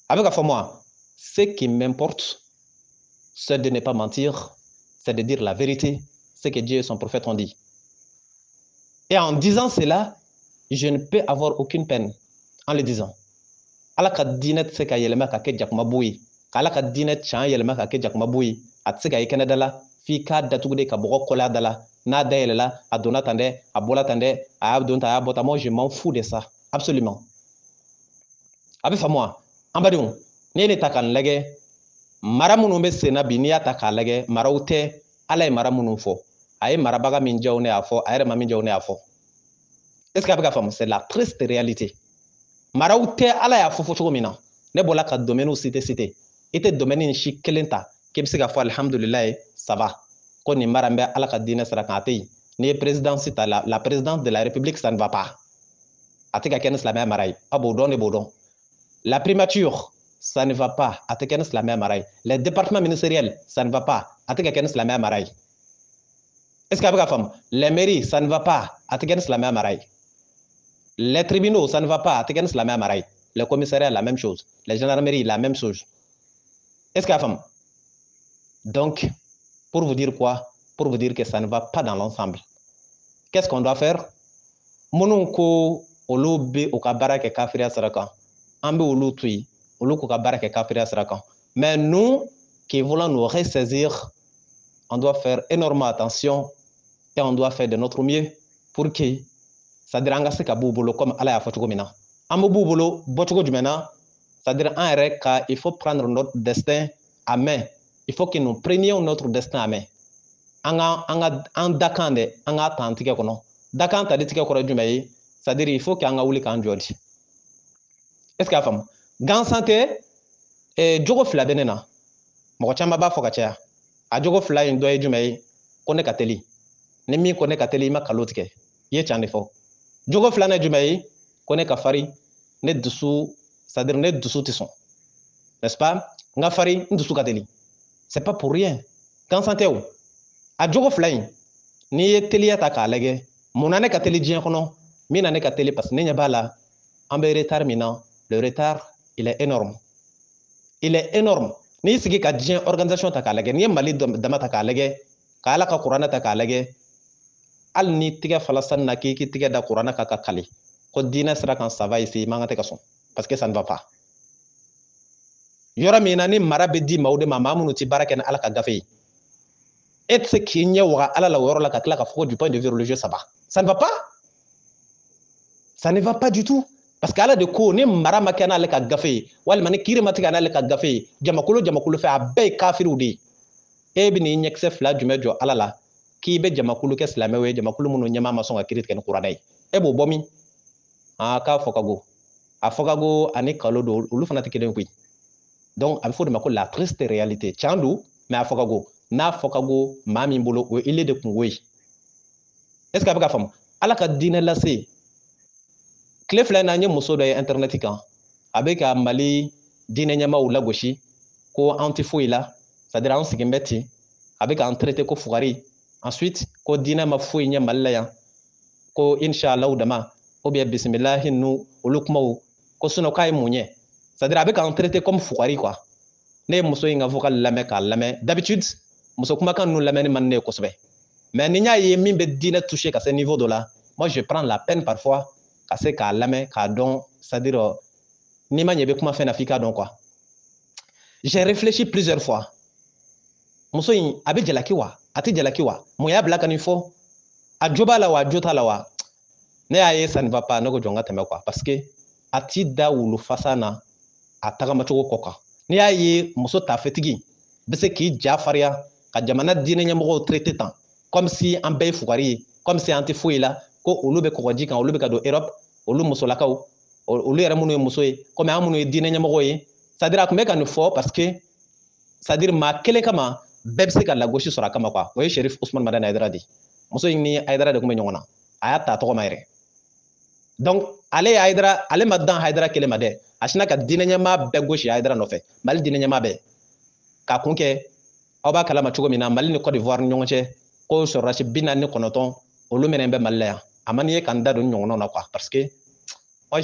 a bɛ ka fɔ moi ce qui m'importe c'est de ne pas mentir c'est de dire la vérité ce que Dieu et son prophète ont dit et en disant cela je ne peux avoir aucune peine en le disant ala ka diinɛ tɛ se ka yɛlɛma ka kɛ jakumabu ye k'ala ka diinɛ can yɛlɛma ka kɛ jakumabu ye a tɛ se ka ye kɛnɛda la f'i k'a datugu de ka bɔgɔ kɔlɛ a da la n'a dayɛlɛla a donna tan dɛ a bɔla tan dɛ a y'a don tan a y'a bɔ tan moi je m'en fous de ça absolument a bɛ faamu wa an badenw n'i ye ne ta k'an lajɛ mara minnu bɛ sen na bi n'i y'a ta k'a lajɛ maraw tɛ ala ye mara minnu fɔ a ye marabaga min diyaw ne y'a fɔ a yɛrɛ ma min diyaw ne y'a fɔ est-ce que a bɛ ka faamu c'est la triste réalité maraw tɛ ala y'a fɔ cogo min na ne bɔra ka domaine cité i tɛ domaine in si kelen ta k'i bɛ se ka fɔ alhamdulilayi ça va ko nin mara n bɛ ala ka diinɛ sira kan a tɛ yen n'i ye présidence ta la présidence de la république ça ne va pas a tɛ ka kɛ ni silamɛya mara ye a b'o dɔn ne b'o dɔn la primature ça ne va pas a tɛ kɛ ni silamɛya mara ye les départements ministériels ça ne va pas a tɛ ka kɛ ni silamɛya mara ye est-ce que a bɛ ka faamu les mairies ça ne va pas a tɛ kɛ ni silamɛya mara ye les tribunaux, ça ne va pas. Les commissariats, la même chose. Les gendarmeries, la même chose. Est-ce qu'il y a femme? Donc, pour vous dire quoi? Pour vous dire que ça ne va pas dans l'ensemble. Qu'est-ce qu'on doit faire? Mononko, olobe, okabara ke kafiria sarakan. Ambe olu tui, olu kokabara ke kafiria sarakan. Mais nous, qui voulons nous ressaisir, on doit faire énormément attention et on doit faire de notre mieux pour que c'est-à-dire an ka se ka b'u bolo comme ala y'a fɔ cogo min na an bɛ b'u bolo bɔcogo jumɛn na c'est-à-dire an yɛrɛ ka il faut prendre notre destin à main il faut que nous prenions notre destin à main an dakan dɛ an ka ta an tigɛ kɔnɔ dakan tali tigɛ kɔrɔ jumɛn ye c'est-à-dire il faut k'an ka wuli k'an jɔ di est ce que a faamu gansan tɛ jogo fila bɛ ne na mɔgɔ caman b'a fɔ ka caya a jogo fila in dɔ ye jumɛn ye ko ne ka teli ni min ko ne ka teli i ma kalo tigɛ i ye can de fɔ jogo filanan ye jumɛn ye ko ne ka farin ne dusu c'est à dire ne dusu tɛ sɔn n'est ce pas n ka farin n dusu ka teli c'est pas pour rien gansan tɛ o a jogo fila in n'i ye teliya ta k'a lajɛ munna ne ka teli diɲɛ kɔnɔ min na ne ka teli parce que ne ɲɛ b'a la an bɛ retard min na le retard il est énorme il est énorme n'i sigi ka diɲɛ organisation ta k'a lajɛ n'i ye mali dama ta k'a lajɛ ka ala ka kuranɛ ta k'a lajɛ hali ni tigɛ fala sani na k'i tigɛ da kuranɛ kan ka kali ko diinɛ sira kan ça va ici i man kan tɛ ka sɔn parce que ça ne va pas yɔrɔ min na ni mara bɛ di maaw de ma maa minnu tɛ baara kɛ ni ala ka gafe ye e tɛ se k'i ɲɛ waga ala la o yɔrɔ la ka tila ka fɔ ko du point de vue religieux ça va ça ne va pas ça ne va pas du tout parce que ala de ko ni mara ma kɛ n'ale ka gafe ye walima ni kiiri ma tigɛ n'ale ka gafe ye jamakulu jamakulu fɛ a bɛɛ ye kafiriw de ye e bɛ n'i ɲɛkisɛ fila jumɛn jɔ ala la k'i bɛ jamakulu kɛ silamɛw ye jamakulu minnu ɲɛmaa ma sɔn ka kiiri tigɛ ni kuranɛ ye e b'o bɔ min k'a fɔ ka go a fɔ ka go ani kalo don olu fana tɛ kelen ye koyi donc a bɛ fɔ o de ma ko la triste réalité can don mais a fɔ ka go n'a fɔ ka go maa min bolo o ye ile de kungo ye est ce que a bɛ ka faamu ala ka diinɛ lase tile fila in na n ye muso dɔ ye internet kan a bɛ ka mali diinɛ ɲɛmaaw lagosi ko an tɛ foyi la c'est à dire an sigin bɛ ten a bɛ k'an traité ko fugari ensuite ko diinɛ ma foyi ɲɛ mali la yan ko inshallah dama ou bien bisimilahi nu olu kumaw ko sinon k'a ye mun ɲɛ c'est à dire a bɛ k'an traité comme fugari quoi ne ye muso in ka vocal lamɛn k'a lamɛn d'habitude muso kumakan ninnu lamɛnni man ne ye kosɛbɛ mais ni n y'a ye min bɛ diinɛ touché ka se niveau dɔ la moi je prends la peine parfois ka se k'a lamɛn k'a dɔn c'est à dire n'i ma ɲɛ i bɛ kuma fɛn na f'i k'a dɔn quoi j'ai réfléchi plusieurs fois muso in a bɛ jalaki wa a tɛ jalaki wa mun y'a bila ka nin fɔ a jo b'a la wa a jo t'a la wa ne y'a ye ça ne va pas ne ko jɔn ka tɛmɛ quoi parce que a t'i da wulu fasa na a tagamacogo kɔ kan n'i y'a ye muso taafetigi bɛ se k'i ja farinya ka jamana diinɛ ɲɛmɔgɔw traité tan comme si an bɛɛ ye fugari ye comme si an tɛ foyi la ko olu bɛ kɔgɔji kan olu bɛ ka don Europe olu musolakaw olu yɛrɛ minnu ye muso ye komi an minnu ye diinɛ ɲɛmɔgɔw ye c'est à dire a tun bɛ ka nin fɔ parce que c'est à dire maa kelen kama bɛɛ bɛ se ka lagosi sɔrɔ a kama quoi o ye Sherif Usman Madani Hayidara de muso in ni Hayidara de tun bɛ ɲɔgɔn na a y'a ta tɔgɔ ma yɛrɛ donc ale ye Hayidara ale ma dan Hayidara kelen ma dɛ a sinna ka diinɛ ɲɛmaa bɛɛ gosi Hayidara nɔfɛ Mali diinɛ ɲɛmaa bɛɛ k'a kun kɛ aw b'a kalama cogo min na Mali ni Côte d'Ivoire ni ɲɔgɔn cɛ ko sɔrɔdasi 49 olu minɛn bɛ Mali la yan a man di n ye ka n da don ɲɔgɔnnaw na quoi parce que moi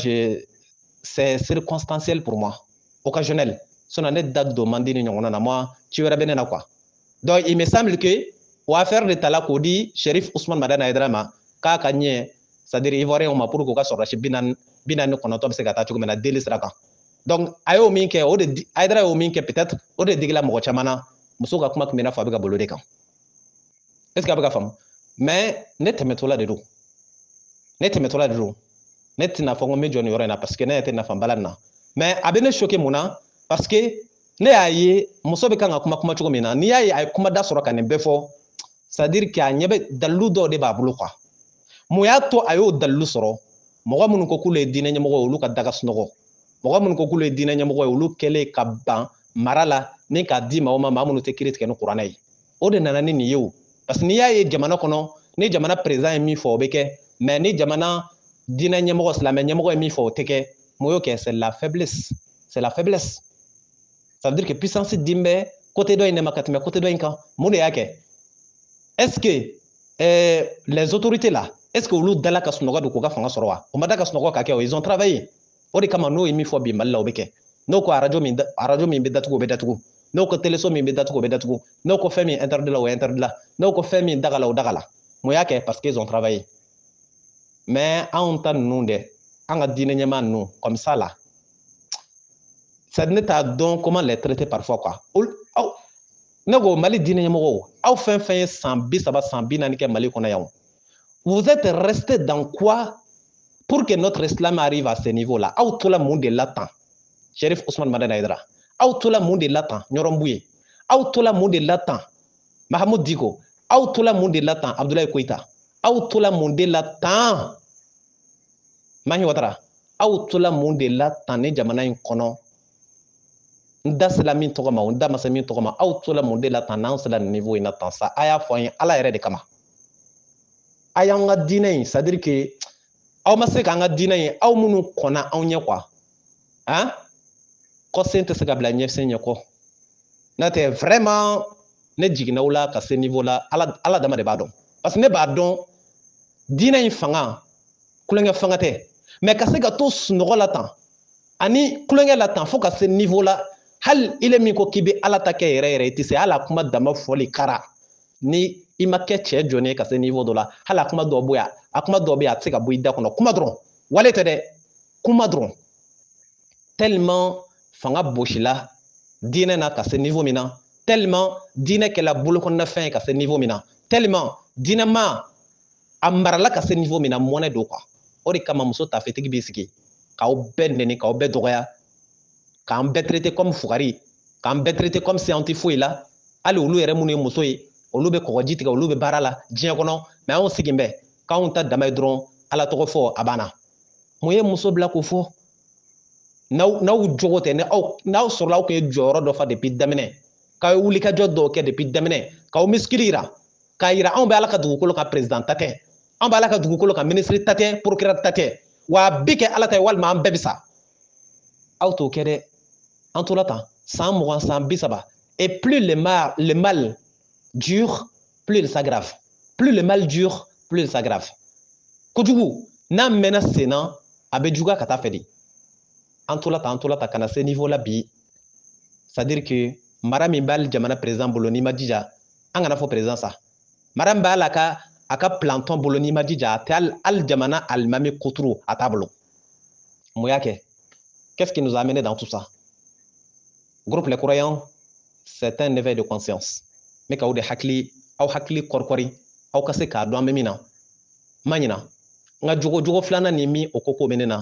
c'est circonstanciel pour moi occasionnel sinon ne da don man di ni ɲɔgɔnna na moi ci wɛrɛ bɛ ne na quoi donc il me semble que o affaire de tala k'o di Sherif Usman Madani Hayidara ma k'a ka ɲɛ c'est à dire ivoirien ma pour k'u ka sɔrɔdasi 49 bɛ se ka taa cogo min na deli sira kan donc a y'o min kɛ o de Hayidara y'o min kɛ peut-être o de digila mɔgɔ caman na muso ka kuma tun bɛ i n'a fɔ a bɛ ka bolo de kan est ce que a bɛ ka faamu mais ne tɛmɛtɔla de don ne tɛmɛtɔla de don ne tɛna fɔ ko n bɛ jɔ nin yɔrɔ in na parce que ne yɛrɛ tɛ nafa bala nin na mais a bɛ ne choqué mun na parce que ne y'a ye muso bɛ kan ka kuma cogo min na n'i y'a ye a ye kuma da sɔrɔ ka nin bɛɛ fɔ c'est à dire que a ɲɛ bɛ dalilu dɔw de b'a bolo quoi mun y'a to a y'o dalilu sɔrɔ mɔgɔ minnu ko k'olu ye diinɛ ɲɛmɔgɔ ye olu ka daga sunɔgɔ mɔgɔ minnu ko k'olu ye diinɛ ɲɛmɔgɔ ye olu kɛlen ka ban mara la ni k'a di maa o maa minnu tɛ kiiri tigɛ ni kuranɛ ye o de nana ni nin ye o parce que n'i y'a ye jamana kɔnɔ ni jamana président ye min fɔ o bɛ kɛ mais ni jamana diinɛ ɲɛmɔgɔ silamɛ ɲɛmɔgɔ ye min fɔ o tɛ kɛ mun y'o kɛ c'est la faiblesse c'est la faiblesse ça veut dire que puissance din bɛ côté dɔ in de ma ka tɛmɛ côté dɔ in kan mun de y'a kɛ est ce que les autorités là est ce que olu dala ka sunɔgɔ don k'u ka fanga sɔrɔ wa o ma da ka sunɔgɔ ka kɛ o ils ont travaillé o de kama n'o ye min fɔ bi Mali la o bɛ kɛ n'o ko radio min bɛ datugu o bɛ datugu n'o ko téléso min bɛ datugu o bɛ datugu n'o ko fɛn min interdit la o interdit la n'o ko fɛn min daga la o daga la mun y'a kɛ parce qu'ils ont travaillé mais anw ta ninnu dɛ an ka diinɛ ɲɛmaa ninnu comme ça là c'est ne t'a dɔn comment les traiter parfois quoi aw ne ko Mali diinɛ ɲɛmɔgɔw aw fɛn fɛn ye san 30 san 40 kɛ Mali kɔnɔ yan vous êtes resté dans quoi pour que notre islam arrive à ce niveau là aw tola mun de la tan Sherif Usman Madani Hayidara aw tola mun de la tan Ɲɔrɔn Buye aw tola mun de la tan Mahamudu Diko aw tola mun de la tan Abdoulaye Koita aw tola mun de la tan Mahi Watara aw tola mun de la tan ni jamana in kɔnɔ n da sela min tɔgɔ ma n da ma se min tɔgɔ ma aw tola mun de la tan n'anw sela nin niveau in na tan sa a y'a fɔ an ye Ala yɛrɛ de kama a y'an ka diinɛ in c'est à dire que aw ma se k'an ka diinɛ in aw minnu kɔnna anw ɲɛ quoi hein kɔsen tɛ se ka bila ɲɛsen ɲɛ kɔ n'o tɛ vraiment ne jiginna aw la ka se niveau la Ala dama de b'a dɔn parce que ne b'a dɔn diinɛ in fanga kulonkɛ fanga tɛ mais ka se ka to sunɔgɔ la tan ani kulonkɛ la tan fo ka se niveau la hali ile min ko k'i bɛ Ala ta kɛ yɛrɛ yɛrɛ i tɛ se hali a kuma dama fɔli kara ni i ma kɛ cɛ jɔnnen ye ka se niveau dɔ la hali a kuma dɔ bɔ yan a kuma dɔ bɛ yen a tɛ se ka bɔ i da kɔnɔ kuma dɔrɔn wale tɛ dɛ kuma dɔrɔn tellement fanga bosila diinɛ na ka se niveau min na tellement diinɛ kɛla bolokɔnɔnafɛn ye ka se niveau min na tellement diinɛ ma a marala ka se niveau min na mɔnɛ don quoi o de kama muso tafetigi b'i sigi k'aw bɛɛ nɛni k'aw bɛɛ dɔgɔya k'an bɛɛ traiter comme fugari k'an bɛɛ traiter comme si an tɛ foyi la hali olu yɛrɛ minnu ye muso ye olu bɛ kɔgɔji tigɛ olu bɛ baara la diɲɛ kɔnɔ mais anw sigin bɛ k'anw ta dama ye dɔrɔn Ala tɔgɔ fɔ a banna mun ye muso bila k'o fɔ n'aw jogo tɛ n'aw sɔrɔla aw kun ye jɔyɔrɔ dɔ fa depuis daminɛ k'aw ye wulikajɔ dɔw kɛ depuis daminɛ k'aw miskili yira k'a yira anw bɛ Ala ka dugukolo kan président ta tɛ anw bɛ Ala ka dugukolo kan ministre ta tɛ procureur ta tɛ wa a bɛ kɛ Ala ta ye walima an bɛɛ bɛ sa aw t'o kɛ dɛ an tola tan san 20 san 30 et plus le mal dure plus il s'aggrave plus le mal dure plus il s'aggrave kojugu n'a mɛnna sen na a bɛ juguya ka taa fɛ de an tola tan ka na se niveau la bi c'est à dire que mara min b'ale jamana président bolo n'i ma jija an kana fɔ président sa mara min b'a la a ka planton bolo n'i ma jija a tɛ hali jamana alimami kuturu a t'a bolo mun y'a kɛ qu'est-ce qui nous a amené dans tout ça groupe les croyants c'est un éveil de conscience ne k'aw de hakili aw hakili kɔrikɔri aw ka se k'a dɔn an bɛ min na ma ɲina n ka jogo filanan ni min o ko k'o bɛ ne na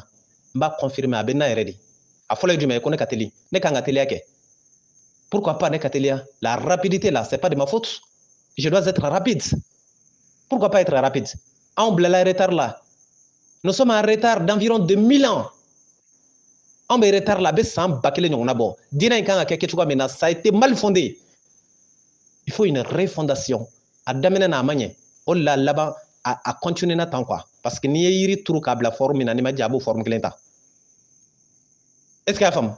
n b'a confirmer a bɛ n na yɛrɛ de a fɔlɔ ye jumɛn ye ko ne ka teli ne kan ka teliya kɛ pourquoi pas ne ka teliya la rapidité là c'est pas de ma faute je dois être rapide pourquoi pas être rapide anw bilala retard la nous sommes en retard d'environ 2000 ans anw bɛ retard la a bɛ san 1000 ɲɔgɔnna bɔ diinɛ in kan ka kɛ kɛcogoya min na ça a été mal fondé il faut une refondation a daminɛ na a ma ɲɛ o de la laban a continuer na tan quoi parce que n'i ye yiri turu k'a bila forme min na n'i ma jɛ a b'o forme kelen ta est ce que y'a faamu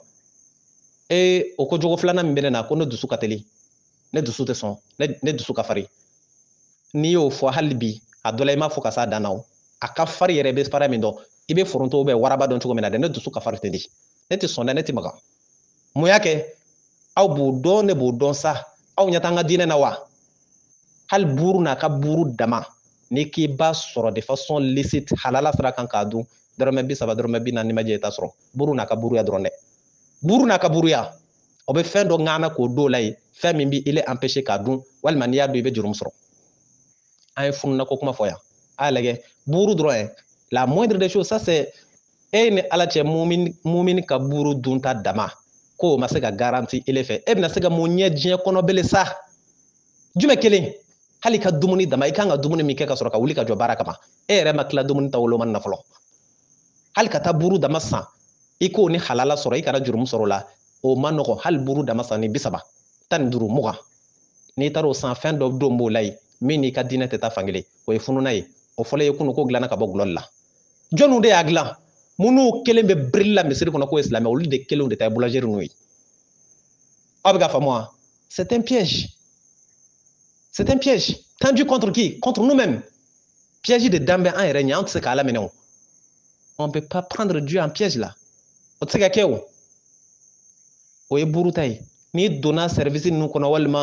o ko jogo filanan min bɛ ne na ko ne dusu ka teli ne dusu tɛ sɔn ne dusu ka farin n'i y'o fɔ hali bi a dɔ la i m'a fɔ ka s'a dan na o a ka farin yɛrɛ bɛ fara min dɔn i bɛ foronto waraba dɔn cogo min na dɛ ne dusu ka farin ten de ne tɛ sɔn dɛ ne tɛ maga mun y'a kɛ aw b'o dɔn ne b'o dɔn sa aw ɲɛ t'an ka diinɛ na wa hali buru n'a ka buru dama n'i k'i b'a sɔrɔ de façon licite halala sira kan k'a dun dɔrɔmɛ 30 dɔrɔmɛ 40 n'i ma jɛ i t'a sɔrɔ buru n'a ka buruya dɔrɔn dɛ buru n'a ka buruya o bɛ fɛn dɔ ŋana k'o don la ye fɛn min b'i ile empêcher k'a dun walima n'i y'a dun i bɛ jurumu sɔrɔ an ye fununa ko kuma fɔ yan a y'a lajɛ buru dɔrɔn la moindre des choses ça c'est e ni Ala cɛ mumini ka buru dun ta dama k'o ma se ka garanti ele fɛ e bɛna se ka mun ɲɛ diɲɛ kɔnɔ bele sa jumɛn kelen hali ka dumuni dama i kan ka dumuni min kɛ ka sɔrɔ ka wuli ka jɔ baara kama e yɛrɛ ma tila dumuni ta wolomani na fɔlɔ hali ka taa buru dama san i k'o ni halala sɔrɔ i kana jurumu sɔrɔ o la o ma nɔgɔ hali buru dama san ni 30 15 20 n'i taara o san fɛn dɔ don b'o la ye min n'i ka diinɛ tɛ taa fankelen o ye fununa ye o fɔlɔ ye kunun ko dilanna ka bɔ gulɔli la jɔnniw de y'a dilan minnu kelen bɛ birili la misiri kɔnɔ k'o ye silamɛ olu de kelenw de ta ye boulangerie n'u ye aw bɛ ka faamu wa c'est un piège c'est un piège tendu contre qui contre nous-mêmes piège de danbɛ an yɛrɛ ɲɛ an tɛ se k'a laminɛ o on peut pas prendre Dieu en piège là o tɛ se ka kɛ o ye buru ta ye n'i donna service ninnu kɔnɔ walima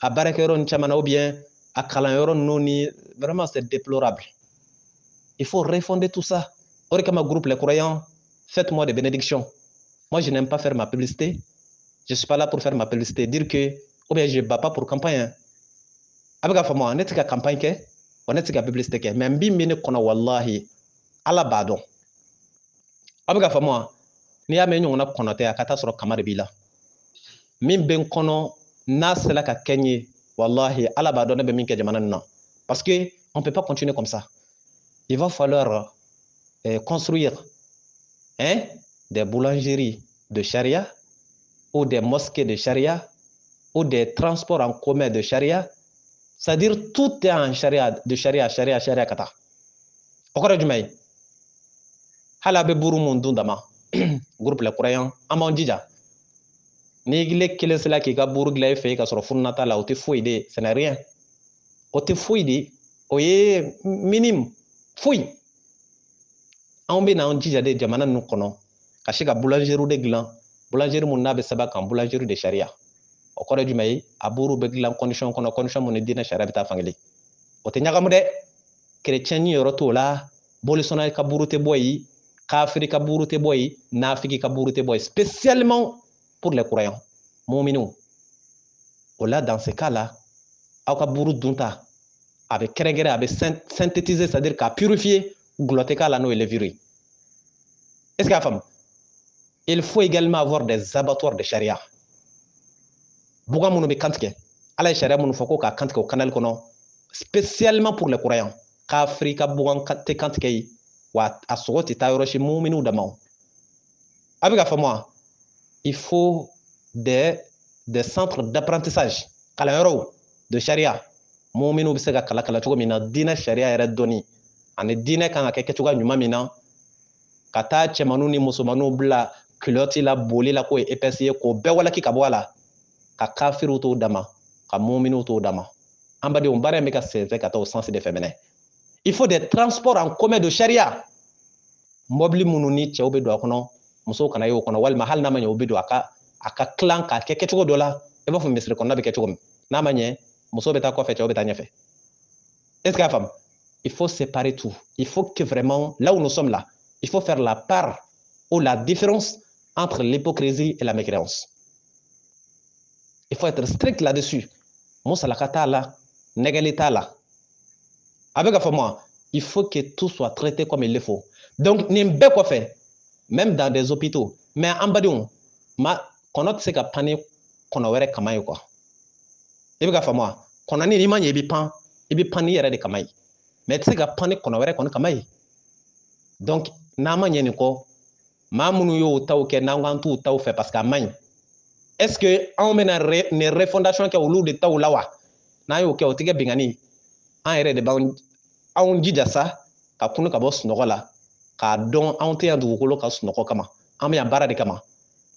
a baarakɛyɔrɔ ninnu caman na ou bien a kalanyɔrɔ ninnu ni vraiment c'est déplorable il faut refonder tout ça o de kama groupe les croyants faites-moi des bénédictions moi je n'aime pas faire ma publicité je suis pas là pour faire ma publicité dire que ou bien je bats pas pour campagne a bɛ ka faamu ne tɛ ka campagne kɛ wa ne tɛ ka publicité kɛ mais n bɛ min ne kɔnɔ wallahi Ala b'a dɔn a bɛ ka faamu n'i y'a mɛn ɲɔgɔnna kɔnɔ tɛ a ka taa sɔrɔ kama de b'i la min bɛ n kɔnɔ n'a sera ka kɛ n ye Wallahi, Allah va donner min ke jamana non. Parce que on peut pas continuer comme ça. Il va falloir construire des boulangeries de charia ou des mosquées de charia ou des transports en commun de charia. C'est-à-dire tout est en charia, de charia kata. Okora jumai. Hala be buru mun dundama. Groupe les croyants, amon dija. Ni gile kelen sela ki ka buru gila fe ka soro funnata la o te foyi de, ce n'est rien. O te foyi de, o ye minime foyi. An be na an jija de jamana nu kono ka se ka boulangerie de gilan, boulangerie mun na be saba kan boulangerie de charia. O kɔrɔ jumɛn ye a buru bɛ dilan condition kɔnɔ condition mun ni diinɛ sariya bɛ taa fankelen o tɛ ɲagamu dɛ chrétien ni yɔrɔ t'o la bolisɔnna ka buru tɛ bɔ yen kafiri ka buru tɛ bɔ yen nafigi ka buru tɛ bɔ yen spécialement pour les croyants muuminiw o la dans ce cas là aw ka buru dunta a bɛ kɛrɛnkɛrɛn a bɛ synthétiser c'est à dire k'a purifier gulɔ tɛ k'a la n'o ye levure est ce que a faamu il faut également avoir des abattoirs de charia buga minnu bɛ kantigɛ ala ye sariya minnu fɔ ko k'a kantigɛ o canal kɔnɔ spécialement pour les croyants kafiri ka bugan tɛ kantigɛ yen wa a sogo tɛ taa yɔrɔ si muminiw dama o a bɛ ka faamu wa il faut des centres d'apprentissage kalanyɔrɔw de charia muminiw bɛ se ka kala cogo min na diinɛ sariya yɛrɛ dɔnni ani diinɛ kan ka kɛ kɛcogoya ɲuman min na ka taa cɛmanninw ni musomanninw bila culotte la boli la k'o ye épaisse ye k'o bɛɛ walaki ka bɔ a la ka kafiriw t'o dama ka muminiw t'o dama an badenw baara in bɛ ka senfɛ ka taa au sens de féminin il faut des transports en commun de charia mobili minnu ni cɛw bɛ don a kɔnɔ musow kana ye o kɔnɔ walima hali n'a ma ɲɛ o bɛ don a ka tilan k'a kɛ kɛcogo dɔ la i b'a fɔ misiri kɔnɔna bɛ kɛ cogo min n'a ma ɲɛ musow bɛ taa kɔfɛ cɛw bɛ taa ɲɛfɛ est ce que a faamu il faut séparer tout il faut que vraiment là où nous sommes là il faut faire la part ou la différence entre l'hypocrisie et la mécréance. Il faut être strict là-dessus. Moussalaka t'a la, Negali t'a la. Avec moi, il faut que tout soit traité comme il le faut. Donc, n'imbe quoi faire, même dans des hôpitaux. Mais en bas ma kono se ka pani kono wɛrɛ kama ye quoi. I bɛ ka faamu wa? Kɔnɔ ni ma ɲɛ i bɛ pan n'i yɛrɛ de kama ye. Mais i tɛ se ka pan ni kɔnɔ wɛrɛ kɔni kama ye. Donc, n'a ma ɲɛ nin kɔ, maa minnu y'o taw kɛ n'an k'an t'u taw fɛ parce que a man ɲi. Est-ce que anw bɛna nin refondation kɛ olu de taw la wa? N'an y'o kɛ o tɛ kɛ bingani an yɛrɛ de b'anw jija sa ka kunu ka bɔ sunɔgɔ la k'a dɔn anw tɛ yan dugukolo ka sunɔgɔ kama an bɛ yan baara de kama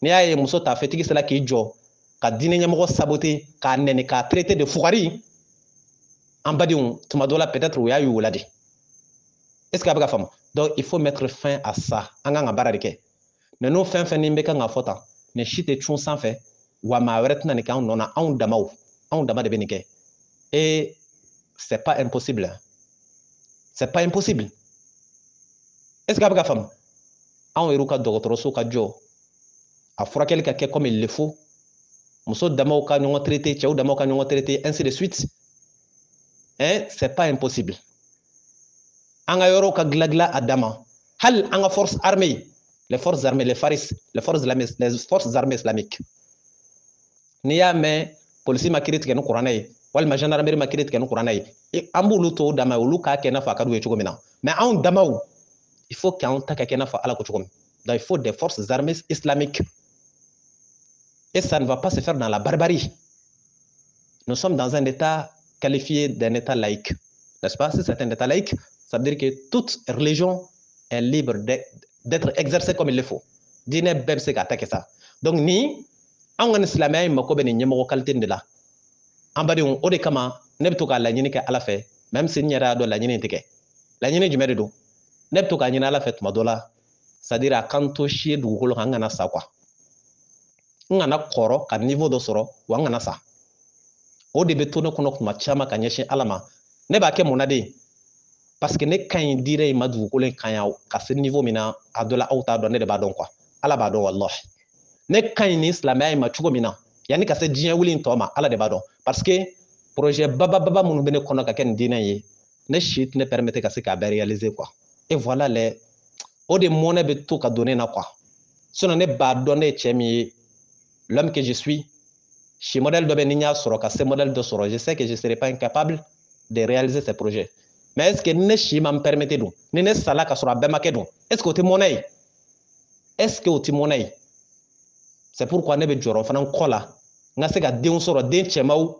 n'i y'a ye muso t'a fɛtigi sera k'i jɔ ka diinɛ ɲɛmɔgɔ saboter k'a nɛni k'a traiter de fugari an badenw tuma dɔ la peut-être o y'a y'u la de est-ce que a bɛ ka faamu donc il faut mettre fin à ça an kan ka baara de kɛ mais n'o fɛn fɛn ni bɛ kan ka fɔ tan nin si tɛ cun sanfɛ wa maa wɛrɛ tɛna nin kɛ anw nɔ na anw dama de bɛ nin kɛ et c'est pas impossible c'est pas impossible est-ce que a bɛ ka faamu anw yɛrɛw ka dɔgɔtɔrɔso ka jɔ a furakɛli ka kɛ comme il le faut muso damaw ka ɲɔgɔn traiter cɛw damaw ka ɲɔgɔn traiter ainsi de suite c'est pas impossible an ka yɔrɔw ka dilan a dama hali an ka force armée les forces armées les FARIS les forces armées islamiques n'i y'a mɛn polisi ma kiiri tigɛ ni kuranɛ ye walima gendarmerie ma kiiri tigɛ ni kuranɛ ye an b'olu to o dama ye olu k'a kɛ i n'a fɔ a ka d'u ye cogo min na mais anw damaw il faut qu'anw ta ka kɛ i n'a fɔ ala ko cogo min donc il faut des forces armées islamiques et ça ne va pas se faire dans la barbarie nous sommes dans un état qualifié d'un état laïque n'est-ce pas? Si c'est un état laïque ça veut dire que toute religion est libre d'être exercée comme il le faut diinɛ bɛɛ bɛ se k'a ta kɛ sa donc ni an ka nin silamɛya in mako bɛ nin ɲɛmɔgɔ qualité de la an badenw o de kama ne bɛ to k'a laɲini kɛ ala fɛ même si n yɛrɛ y'a dɔn laɲini in tɛ kɛ laɲini jumɛn de don ne bɛ to k'a ɲini ala fɛ tuma dɔ la c'est à dire a kan to si ye dugukolo kan n kana sa quoi n kana kɔrɔ ka niveau dɔ sɔrɔ wa n kana sa o de bɛ to ne kɔnɔ tuma caman ka ɲɛsin ala ma ne b'a kɛ mun na de parce que ne ka ɲi diinɛ in ma dugukolo in kan yan ka se niveau min na a dɔ la aw t'a dɔn ne de b'a dɔn quoi ala b'a dɔn wallahi ne ka ɲi nin silamɛya in ma cogo min na yanni ka se diɲɛ wuli in tɔ ma ala de b'a dɔn parce que projet baba minnu bɛ ne kɔnɔ ka kɛ nin diinɛ ye ne si tɛ ne permettre ka se k'a bɛɛ réaliser quoi et voilà les o de mɔnɛ bɛ to ka don ne na quoi sinon ne b'a dɔn ne ye cɛ min ye l'homme que je suis si modèle dɔ bɛ ni n y'a sɔrɔ ka se modèle dɔ sɔrɔ je sais que je serai pas incapable de réaliser ces projets mais est ce que ni ne si ma n permettre dun ni ne sala ka sɔrɔ a bɛɛ ma kɛ dun est ce que o tɛ mɔnɛ ye est ce que o tɛ mɔnɛ ye c'est pourquoi ne bɛ jɔrɔ fana kɔ la n ka se ka denw sɔrɔ den cɛmaw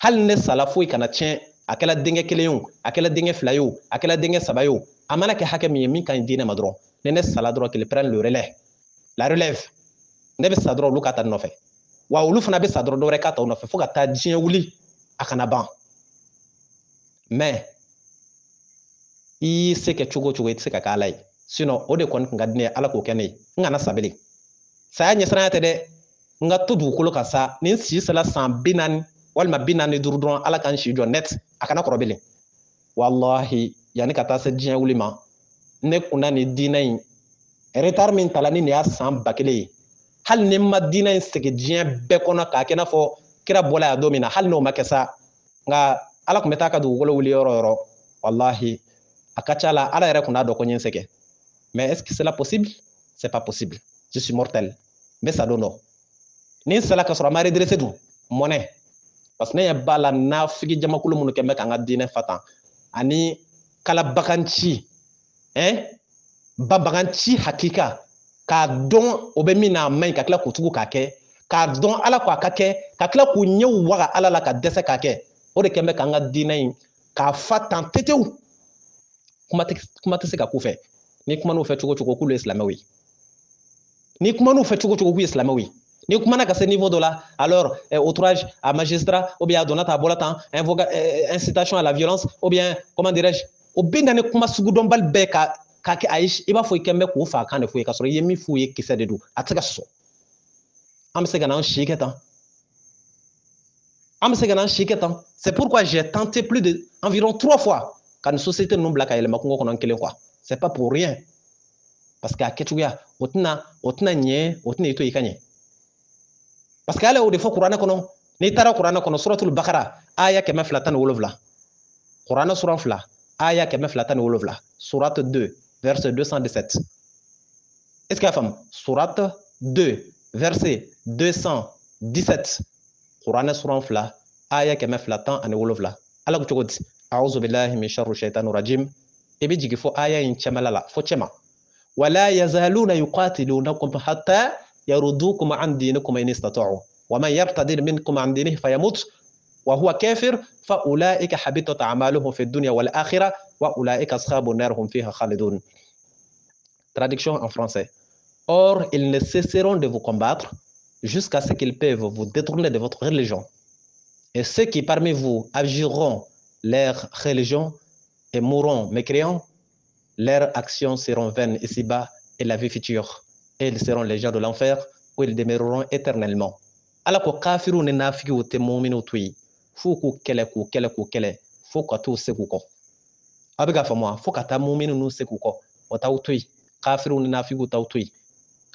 hali ne sala foyi kana tiɲɛ a kɛla denkɛ kelen ye o a kɛla denkɛ fila ye o a kɛla denkɛ saba ye o a mana kɛ hakɛ min ye min ka ɲi diinɛ ma dɔrɔn ni ne sala dɔrɔn qu'il prenne le relais la relève ne bɛ sa dɔrɔn olu ka ta nɔfɛ wa olu fana bɛ sa dɔrɔn dɔwɛrɛ ka ta nɔfɛ fo ka taa diɲɛ wuli a kana ban mais i y'i se kɛ cogo o cogo i tɛ se ka kɛ ala ye sinon o de kɔni tun ka di ne ye ala k'o kɛ ne ye n kana sabali saya ɲɛsiranya tɛ dɛ n ka to dugukolo kan sa ni n si sera san 40 walima 45 dɔrɔn ala ka n si jɔ net a kana kɔrɔ bilen wallahi yanni ka taa se diɲɛ wuli ma ne kunna ni diinɛ in retard min tala ni nin y'a san 1000 ye hali ni ma diinɛ in segi diɲɛ bɛɛ kɔnɔ k'a kɛ i n'a fɔ kira bɔla yan don min na hali n'o ma kɛ sa nka ala tun bɛ taa ka dugukolo wuli yɔrɔ o yɔrɔ wallahi a ka ca la ala yɛrɛ kun n'a dɔn ko n ye n sɛgɛn mais est ce que c'est possible c'est pas possible je suis mortel n bɛ sa don dɔ ni n sala ka sɔrɔ a ma redressé dun mɔnɛ parce que ne ɲɛ b'a la nafigi jamakulu minnu kɛ n bɛ ka n ka diinɛ fa tan ani kalabaganci babaganci hakika k'a dɔn o bɛ min na a man ɲi ka tila k'o tugu k'a kɛ k'a dɔn ala ko a ka kɛ ka tila k'u ɲɛw waga ala la ka dɛsɛ k'a kɛ o de kɛn bɛ k'an ka diinɛ in k'a fa tan tetewu kuma tɛ se ka k'u fɛ ni kuma n'u fɛ cogo cogo k'olu ye silamɛw ye ni kuma n'u fɛ cogo cogo k'u ye silamɛw ye ni kumana ka se niveau dɔ la alors outrage à magistrat ou bien a donna ta bɔra tan incitation à la violence ou bien comment dirais-je o bɛ na ni kuma sugu dɔnbali bɛɛ ka k'a kɛ ayi i b'a fɔ i kɛn bɛ k'u fa kan de f'u ye k'a sɔrɔ i ye min f'u ye kisɛ de don a tɛ se ka sɔn an bɛ se ka n'an si kɛ tan an bɛ se ka n'an si kɛ tan c'est pourquoi j'ai tenté plus de environ 3 fois ka nin société ninnu bila ka yɛlɛma kungo kɔnɔ n kelen quoi c'est pas pour rien parce que a kɛcogoya o tɛna ɲɛ o tɛna i to i ka ɲɛ parce que ala y'o de fɔ kuranɛ kɔnɔ n'i taara kuranɛ kɔnɔ suratul bakara aya 217 kuranɛ sura 2 aya 217 surate 2 verset 217 est ce que y'a faamu surate 2 verset 217 kuranɛ sura 2 aya 217 ala ko cogo di a'udhu billahi min sharri shaitanir rajim i bɛ jigin fo aya in cɛmɛla la fo cɛma wala yazaluna yuqatilunakum hatta يردوكم عن دينكم إن استطاعوا ومن يرتد منكم عن دينه فيموت وهو كافر فأولئك حبطت أعمالهم في الدنيا والآخرة وأولئك أصحاب النار هم فيها خالدون. Traduction en français. Or, ils ne cesseront de vous combattre jusqu'à ce qu'ils peuvent vous détourner de votre religion. Et ceux qui parmi vous agiront leur religion et mourront mécréants, leurs actions seront vaines ici-bas et la vie future. Et ils seront les gens de l'enfer où ils demeureront éternellement. Ala ko kafiru ni nafigiw tɛ muminiw to yen f'u k'u kɛlɛ fo ka t'u se k'u kɔ a bɛ ka faamu wa fo ka taa mumini ninnu se k'u kɔ o t'aw to yen kafiru ni nafigiw t'aw to yen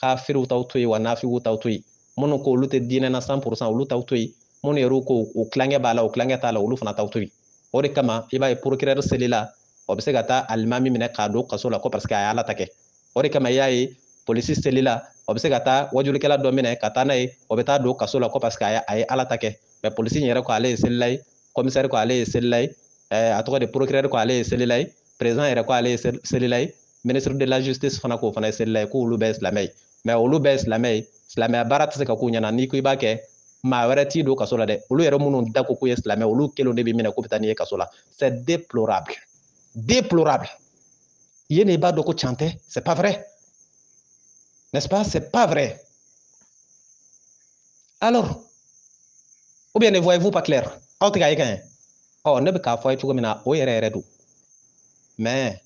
kafiriw t'aw to yen wa nafigiw t'aw to yen minnu ko olu tɛ diinɛ na 100% olu t'aw to yen minnu yɛrɛ ko o tilankɛ b'a la o tilankɛ t'a la olu fana t'aw to yen o de kama i b'a ye procureur seli la o bɛ se ka taa alimami minɛ k'a don kaso la ko parce que a ye ala ta kɛ o de kama i y'a ye polisi seli la o bɛ se ka taa wajulikɛla dɔ minɛ ka taa n'a ye o bɛ taa don kaso la ko parce que a ye ala ta kɛ mais polisi in yɛrɛ ko ale ye selila ye commissaire ko ale ye selila ye a tɔgɔ de procureur ko ale ye selila ye président yɛrɛ ko ale ye selila ye ministre de la justice fana ko fana ye selila ye k'olu bɛɛ ye silamɛ ye mais olu bɛɛ ye silamɛ ye silamɛya baara tɛ se ka k'u ɲɛna n'i ko i b'a kɛ maa wɛrɛ t'i don kaso la dɛ olu yɛrɛ minnu da ko k'u ye silamɛ olu kelenw de b'i minɛ k'u bɛ taa n'i ye kaso la c'est déplorable déplorable yen de i b'a dɔn ko can tɛ c'est pas vrai. N'est-ce pas? C'est pas vrai. Alors, ou bien ne voyez-vous pas clair? Aw tɛ k'a ye ka ɲɛ ɔ ne bɛ k'a fɔ a ye cogo min na o yɛrɛ yɛrɛ don mais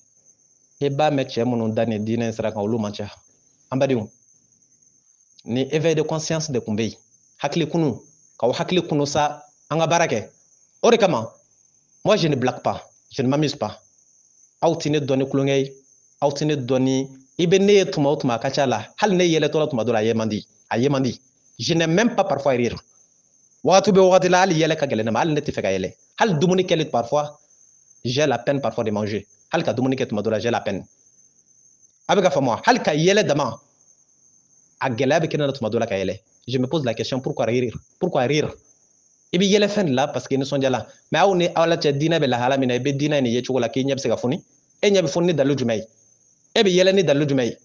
i b'a mɛn cɛ minnu da nin diinɛ sira kan olu man ca an badenw ni éveil de conscience de tun bɛ yen hakili kunu k'aw hakili kunu sa an ka baara kɛ o de kama moi je ne blague pas je ne m'amuse pas aw tɛ ne dɔn ni kulonkɛ ye aw tɛ ne dɔn ni i bɛ ne ye tuma o tuma a ka ca la hali ne yɛlɛtɔla tuma dɔ la a ye man di je n'aime même pas parfois rire wagati bɛ wagati la hali yɛlɛ ka gɛlɛn ne ma hali ne tɛ fɛ ka yɛlɛ hali dumuni kɛli parfois j'ai la peine parfois de manger hali ka dumuni kɛ tuma dɔ la j'ai la peine a bɛ ka faamu wa hali ka yɛlɛ dama a gɛlɛya bɛ kɛ ne na tuma dɔ la ka yɛlɛ je me pose la question, pourquoi rire? Pourquoi rire? Et bien, il y a les fins là parce qu'ils ne sont déjà là. Mais on est à la tête dîner, la halamina, et bien dîner, ni yéchou la kinyab se gafoni, et n'y a foni dans le jumei. Et bien, il y a les dans le jumei.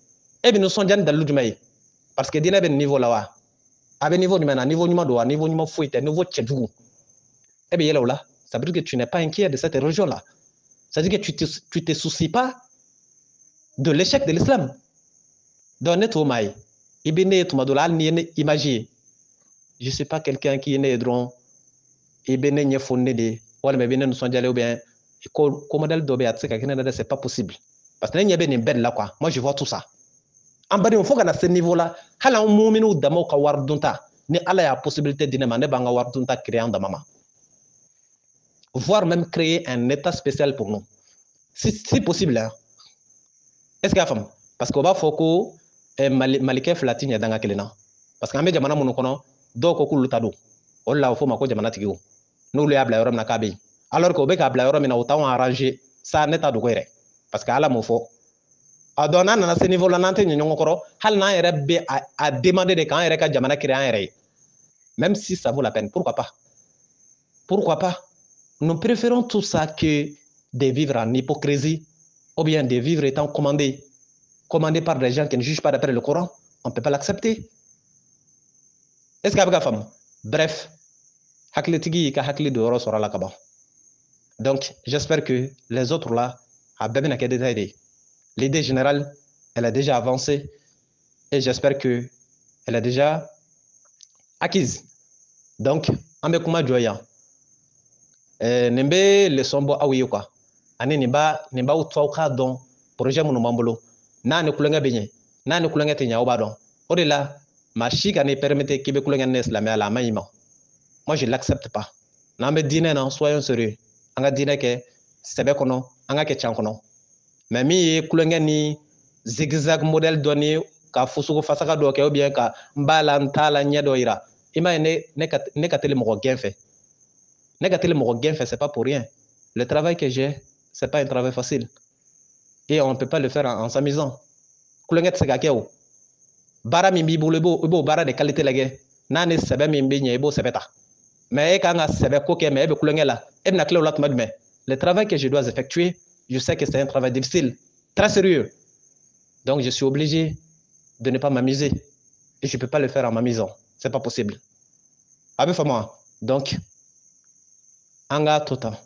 Et bien, nous sommes déjà dans le jumei. Parce que dîner, ben niveau là, avec niveau numéro, niveau numéro, niveau numéro fouette, niveau tchèvou. Et bien, il y a là. Ça veut dire que tu n'es pas inquiet de cette religion-là. Ça veut dire que tu te soucies pas de l'échec de l'islam. Donc, net au maï. Ibn Tumadoula, ni imagine. Je ne suis pas quelqu'un qui est né drôle. Ibn n'est fondé de. Ou mais bien nous sommes allés ou bien. Comme modèle d'obé à c'est pas possible. Parce que n'y a pas une belle là quoi. Moi je vois tout ça. En bas il faut qu'à ce niveau-là, hala un moment où d'amo ka war dunta. Ni ala ya possibilité de ne banga war dunta créer en damama. Voire même créer un état spécial pour nous. Si possible. Hein. Est-ce qu'il y a femme? Parce qu'on va faut que Malike Flatine dans la kelena. Parce qu'en fait, jamana monokono, do ko kulu tado. O la fo mako jamana tigiwo. No le abla yorom na kabe. Alors que be ka abla yorom na uta arranger ça neta do kwere. Parce que ala mo fo. A donna na ce niveau là nante nyongo koro, hal na ere be a demander de quand ere ka jamana créer en ere. Même si ça vaut la peine, pourquoi pas? Pourquoi pas? Nous préférons tout ça que de vivre en hypocrisie ou bien de vivre étant commandé par des gens qui ne jugent pas d'après le Coran. On ne peut pas l'accepter. Est-ce qu'il y a femme? Bref, donc j'espère que les autres là l'idée générale elle a déjà avancé et j'espère que elle est déjà acquise. Donc ambe kuma joya nembe le sombo awiyo quoi ani nimba utwa ka don projet munu mambolo na ne kulenga benye na ne kulenga tinya oba don o de la ma chika ne permettre kibe kulenga ne islamé à la maïma. Moi je l'accepte pas. Nambe dîner non soyons sérieux. Anga dîner ke sebe kono anga ke chankono. Mais mi kulenga ni zigzag modèle donné ka fusugo fasaka do ke ou bien ka mbala ntala nyedo ira. Ima ne ka tele mo genfe. Ne ka tele mo genfe c'est pas pour rien. Le travail que j'ai c'est pas un travail facile. Et on ne peut pas le faire en s'amusant. Kulenga tsega keo. Bara mi bi bo bara de qualité lage. Nane sebe mi bi nye bo sebeta. Mais quand le travail que je dois effectuer, je sais que c'est un travail difficile, très sérieux. Donc je suis obligé de ne pas m'amuser. Et je ne peux pas le faire en m'amusant. Ce n'est pas possible. Donc, anga tota.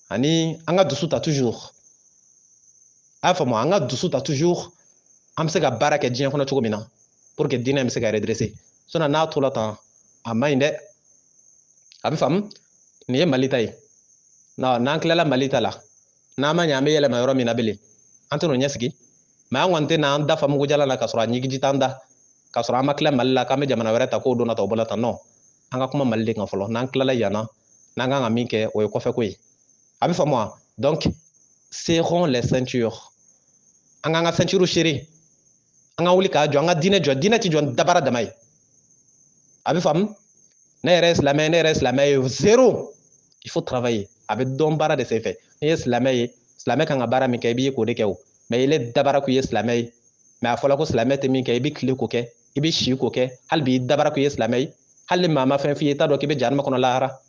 Ani anga dusuta toujours. Anga dusuta toujours. Am se ga baraka dien kono chogo mina pour que dina me se ga redresser. Sona na tola ta amainde. Abi fam ni ye malita ye na n'an kilala malita la n'an ma ɲɛ an bɛ yɛlɛma yɔrɔ min na bilen an tɛ n'o ɲɛsigi mɛ an kɔni tɛ n'an da famugu jala la k'a sɔrɔ a ɲigiji t'an da k'a sɔrɔ an ma tila mali la k'an bɛ jamana wɛrɛ ta k'o donna ta o bɔla tan non an ka kuma mali de kan fɔlɔ n'an kilala yan na n'an kan ka min kɛ o ye kɔfɛ ko ye a bɛ faamu wa donc serrons les ceintures an k'an ka ceinture serrer an ka wuli k'a jɔ an ka diinɛ jɔ diinɛ ti jɔ dabara dama ye a bɛ faamu ne yɛrɛ ye silamɛ ye zéro il faut travailler a bɛ dɔn baara de senfɛ n'i ye silamɛ ye silamɛ kan ka baara min kɛ i b'i k'o de kɛ o mais il est dabara k'u ye silamɛ ye mais a fɔla ko silamɛ tɛ min kɛ i bɛ tile k'o kɛ i bɛ si k'o kɛ hali bi dabara k'u ye silamɛ ye hali ni maa ma fɛn f'i ye i t'a dɔn k'i bɛ jahanama kɔnɔ lahara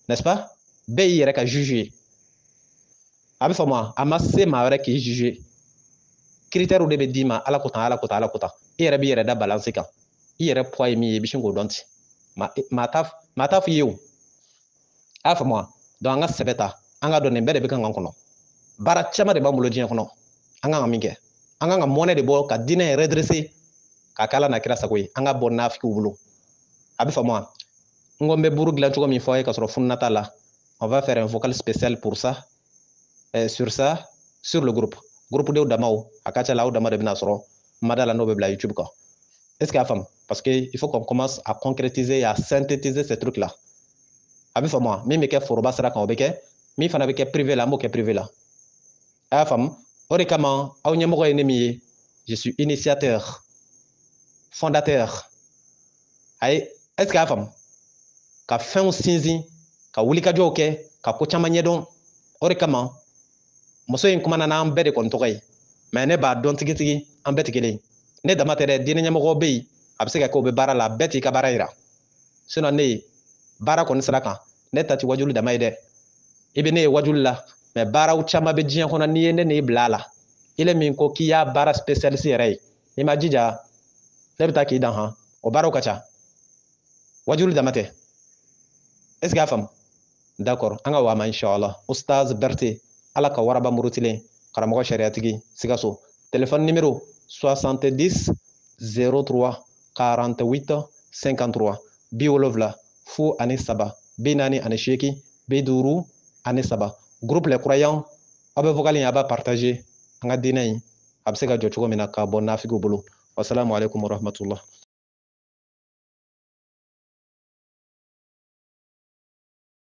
n'est-ce pas bɛɛ y'i yɛrɛ ka juge ye a bɛ faamu a ma se maa wɛrɛ k'i juge critère de bɛ d'i ma ala ko tan ala ko tan ala ko tan i yɛrɛ b'i yɛrɛ da balance kan i yɛrɛ poids ye min ye i bɛ sin k'o dɔn ten maa t'a f'i ye o a faamu donc an ka sɛbɛ ta an ka dɔn nin bɛɛ de bɛ kan kɔnɔ baara caman de b'an bolo diɲɛ kɔnɔ an kan ka min kɛ an kan ka mɔnɛ de bɔ ka diinɛ redresser k'a kɛ ala na kira sago ye an ka bɔ nafigiw bolo a bɛ faamu n ko n bɛ buru dilan cogo min fɔ a ye ka sɔrɔ fununa t'a la on va faire un vocal spécial pour ça sur le groupe denw damaw a ka ca la aw dama de bɛna sɔrɔ mada la n'o bɛ bila YouTube kan est-ce que a faamu parce que il faut qu'on commence à concrétiser et à synthétiser ces trucs là a bɛ faamu min bɛ kɛ foroba sira kan o bɛ kɛ min fana bɛ kɛ privé la an b'o kɛ privé la a y'a faamu o de kama aw ɲɛmɔgɔ ye ne min ye je suis initiateur fondateur ayi est-ce que a y'a faamu ka fɛnw sinsin ka wulikajɔw kɛ ka ko caman ɲɛdɔn o de kama muso in kumana n'an bɛɛ de kɔni tɔgɔ ye mais ne b'a dɔn tigitigi an bɛɛ tɛ kelen ye ne dama tɛ dɛ diinɛ ɲɛmɔgɔ bɛ yen a bɛ se ka kɛ o bɛ baara la bɛɛ t'i ka baara yira sinon ne ye baara kɔni sira kan ne ta tɛ wajuli dama ye dɛ i bɛ ne ye wajuli la mais baaraw caman bɛ diɲɛ kɔnɔ n'i ye ne n'e bila a la ile min ko k'i y'a baara spécialiste yɛrɛ ye i ma jija ne bɛ taa k'i dan han o baaraw ka ca wajuli dama tɛ est ce que y'a faamu d'accord an ka wama inshallah Ustaz Berté ala ka waraba murutilen karamɔgɔ sariatigi Sikaso téléphone numéro 70 03 48 53 70 fu ani saba bi naani ani seegin bi duuru ani saba groupe les croyants aw bɛ vocal in a b'a partager an ka diinɛ in a bɛ se ka jɔ cogo min na k'a bɔ nafigiw bolo wasalamu alaikum warahmatullah